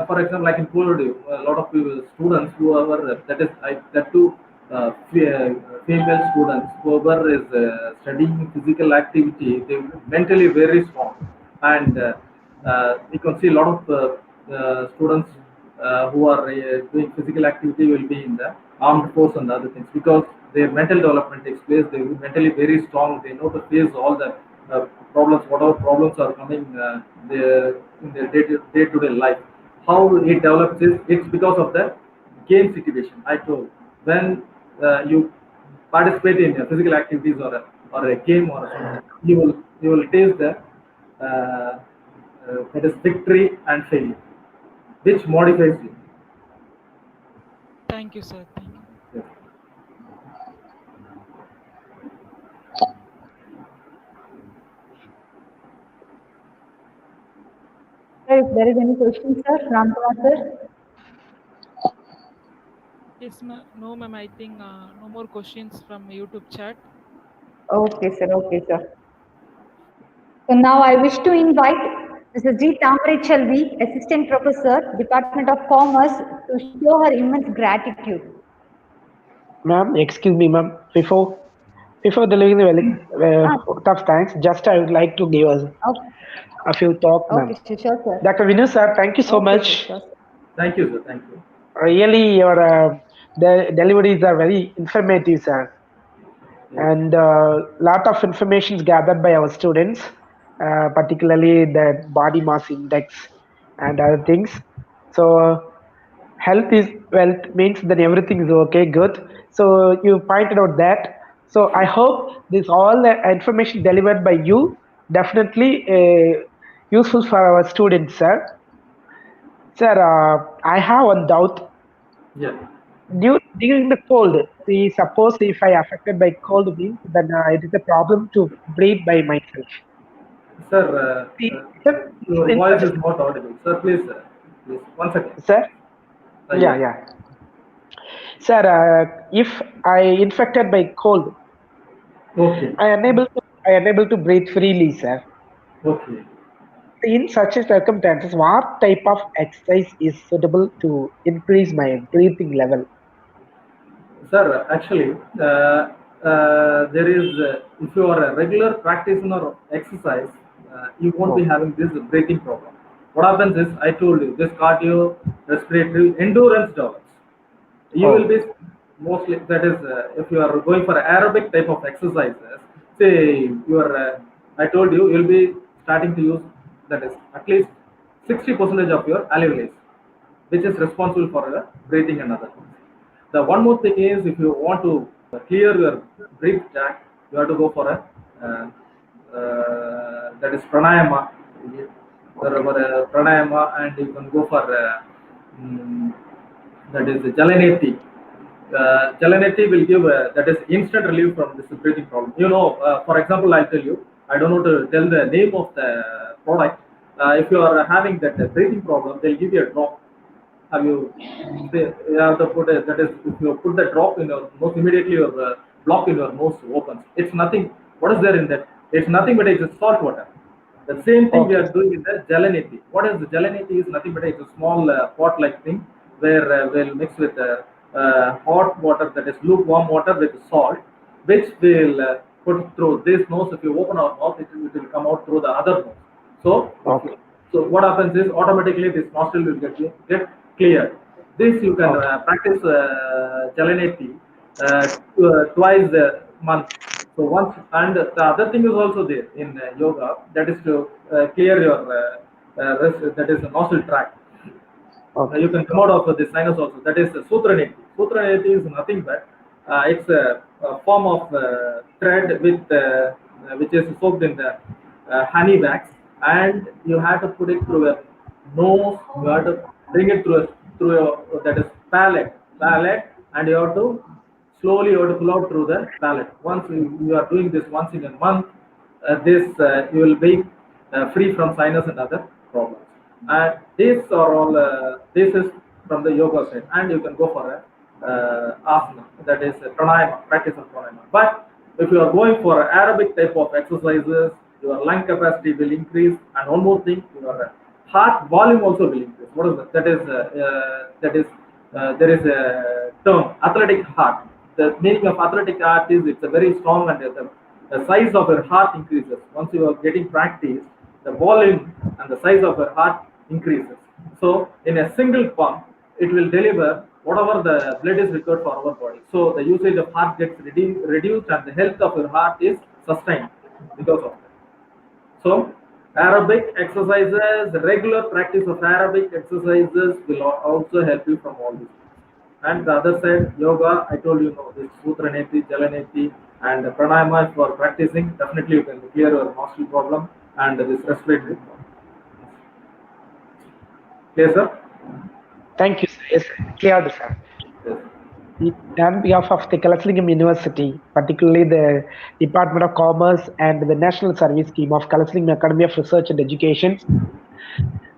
For example, like in Purdu, a lot of people, students whoever that is that too female students whoever is studying physical activity, they mentally very strong, and you can see a lot of students who are doing physical activity will be in the armed force and other things because their mental development takes place. They will mentally very strong. They know to face all the problems, whatever problems are coming in their day to day life. How it develops is it's because of the game situation. I told when you participate in physical activities or a game or something, you will taste the that is victory and failure, which modifies you. Thank you, sir. Thank you. Yes. Sir, if there is any question, sir, Ramkumar sir. Yes, ma'am. No, ma'am. I think no more questions from YouTube chat. Okay, sir. Okay, sir. So now I wish to invite Mrs. G. Tamre Chalvi, Assistant Professor, Department of Commerce, to show her immense gratitude. Ma'am, excuse me, ma'am. Before delivering the Ah, vote of thanks, just I would like to give us okay, a few talk, ma'am. okay, sure, sir. Dr. Vinu sir, thank you so Okay, sir, much. sure, sir. Thank you, sir. Thank you. Really, your the deliveries are very informative, sir, Yes. and lot of information is gathered by our students, particularly the body mass index and other things. So health is wealth means that everything is okay, good. So you pointed out that. So I hope this all the information delivered by you definitely useful for our students, sir. Sir, I have one doubt. Yeah. During the cold, see, suppose if I affected by cold means, then it is a problem to breathe by myself. Sir, Sir, your in voice such, is not audible. Sir, please, please, one second. sir, yeah, Yes. yeah, sir. If I infected by cold, Okay. I unable to breathe freely, sir. Okay. In such a circumstances, what type of exercise is suitable to increase my breathing level? Sir, actually, there is, if you are a regular practitioner of exercise, you won't be Oh, having this breathing problem. What happens is, I told you, this cardio, respiratory, endurance develops. You will be oh, mostly, that is, if you are going for aerobic type of exercises, say you are, I told you, you'll be starting to use, that is, at least 60% of your alveolus, which is responsible for breathing and other things. The one more thing is if you want to clear your breath tract, you have to go for a that is pranayama. There are pranayama, and you can go for mm, that is Jalaneti. Jalaneti will give that is instant relief from this breathing problem. You know, for example, I tell you, I don't know to tell the name of the product. If you are having that breathing problem, they'll give you a drop. Have you you have to put that is if you put the drop in your nose immediately your block in your nose opens. It's nothing. What is there in that? It's nothing but it's salt water. The same thing we Okay. are doing in the Jalaneti. What is the Jalaneti? Is nothing but it's a small pot-like thing where we'll mix with hot water, that is lukewarm water with salt, which will put through this nose. If you open our mouth, it will come out through the other nose. So, Okay. so what happens is automatically this nostril will get cleared. This you can Okay. practice Jalaneti twice a month. So once, and the other thing is also there in yoga, that is to clear your that is the nostril tract. You Okay. can come out of the sinus also. That is Sutra Neti. Sutra Neti is nothing but it's a form of thread with which is soaked in the honey wax, and you have to put it through a nose. You have to bring it through your that is palate, and you have to slowly you have to pull out through the palate. Once you are doing this once in a month, this you will be free from sinus and other problems. And these are all this is from the yoga side, and you can go for a asana, that is pranayama, practice of pranayama. But if you are going for aerobic type of exercises, your lung capacity will increase, and one more thing, your heart volume also will increase. What is that? There is a term, athletic heart. The meaning of athletic heart is it's a very strong, and the size of your heart increases. Once you are getting practice, the volume and the size of your heart increases. So in a single pump, it will deliver whatever the blood is required for our body. So the usage of heart gets reduced, and the health of your heart is sustained because of that. So, aerobic exercises, regular practice of aerobic exercises will also help you from all these things. And the other side, yoga, I told you, know, this Sutra Neti, Jalaneti, and Pranayama for practicing. Definitely, you can clear your nostril problem and this respiratory problem. Clear, sir? Thank you, sir. Yes, cleared, sir. Yes. On behalf of the Kalaslingam University, particularly the Department of Commerce and the National Service Scheme of Kalaslingam Academy of Research and Education,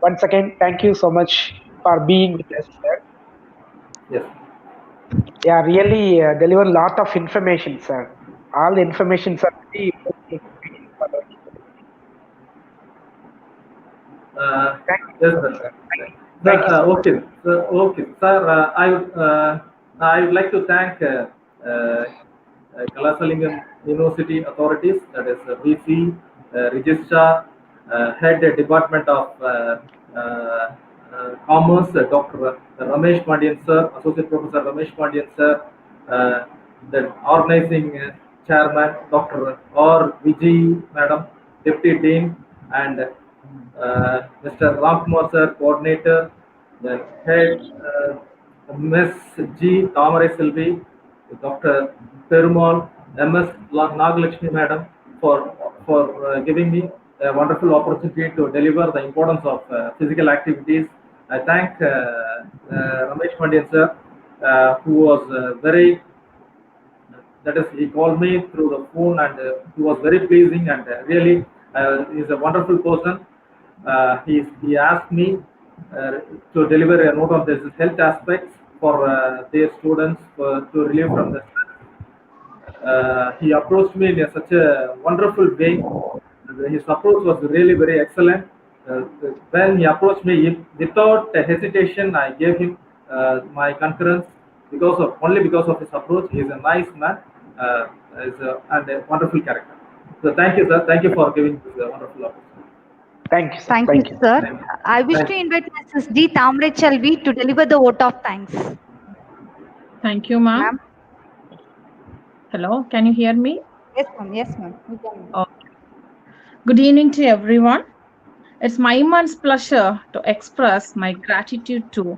once again, thank you so much for being with us, sir. Yes. Yeah, really deliver a lot of information, sir. All the information are very information for us. Thank you Yes, so much, sir. sir. Sir, Thank you so much. okay, sir, okay, sir. I would like to thank Kalasalingam University authorities, that is VC, Registrar, Head Department of Commerce, Dr. Ramesh Pandian sir, Associate Professor Ramesh Pandian sir, the organizing chairman, Dr. R. Vijay madam, Deputy Dean, and Mr. Ramkumar sir, coordinator, then head Ms. G. Tamarai Selvi, Dr. Perumal, MS Nagalakshmi madam, for giving me a wonderful opportunity to deliver the importance of physical activities. I thank Ramesh Pandian sir, who was very that is he called me through the phone, and he was very pleasing, and really he's a wonderful person. He asked me to deliver a note of this health aspects for their students to relieve from the stress. He approached me in such a wonderful way. His approach was really very excellent. When he approached me, without hesitation, I gave him my concurrence because of his approach. He is a nice man, and a wonderful character. So thank you, sir. Thank you for giving this wonderful opportunity. Thank you, sir. Thank you, Thank you. sir. Thank you. I wish Thank to you. invite Mrs. D. Tamre Chalvi to deliver the vote of thanks. Thank you, ma'am. Ma'am? Hello, can you hear me? Yes, ma'am. Yes, ma'am. You can. Oh, good evening to everyone. It's my immense pleasure to express my gratitude to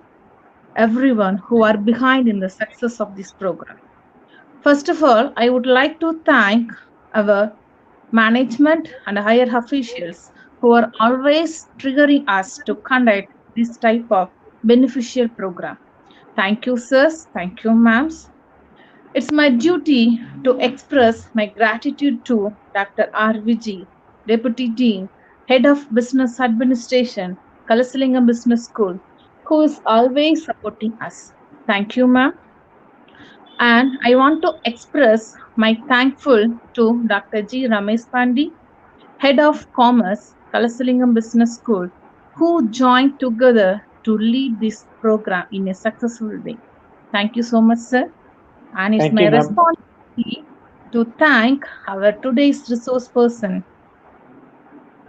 everyone who are behind in the success of this program. First of all, I would like to thank our management and higher officials who are always triggering us to conduct this type of beneficial program. Thank you, sirs. Thank you, ma'ams. It's my duty to express my gratitude to Dr. R. Vijay, Deputy Dean, Head of Business Administration, Kalasalingam Business School, who is always supporting us. Thank you, ma'am. And I want to express my thankful to Dr. G. Ramesh Pandi, Head of Commerce, Kalasalingam Business School, who joined together to lead this program in a successful way. Thank you so much, sir. And it's Thank my you, ma'am. responsibility to thank our today's resource person,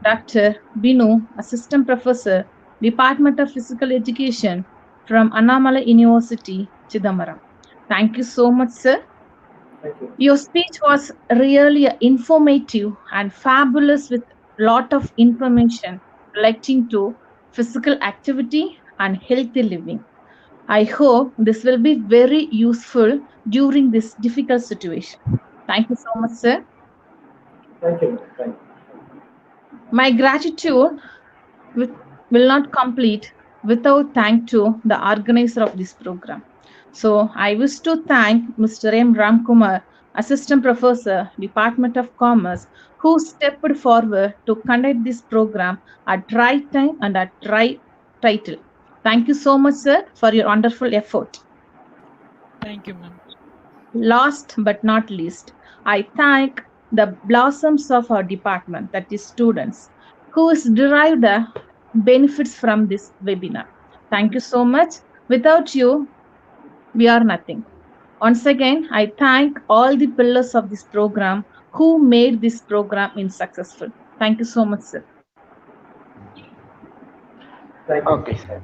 Dr. Binu, Assistant Professor, Department of Physical Education from Annamalai University, Chidambaram. Thank you so much, sir. Thank you. Your speech was really informative and fabulous with lot of information relating to physical activity and healthy living. I hope this will be very useful during this difficult situation. Thank you so much, sir. Thank you. Thank you. My gratitude with, will not complete without thank to the organizer of this program. So I wish to thank Mr. M. Ramkumar, Assistant Professor, Department of Commerce, who stepped forward to conduct this program at right time and at right title. Thank you so much, sir, for your wonderful effort. Thank you, ma'am. Last but not least, I thank the blossoms of our department, that is students, who has derived the benefits from this webinar. Thank you so much. Without you, we are nothing. Once again, I thank all the pillars of this program who made this program in successful. Thank you so much, sir. Thank you. Okay, sir.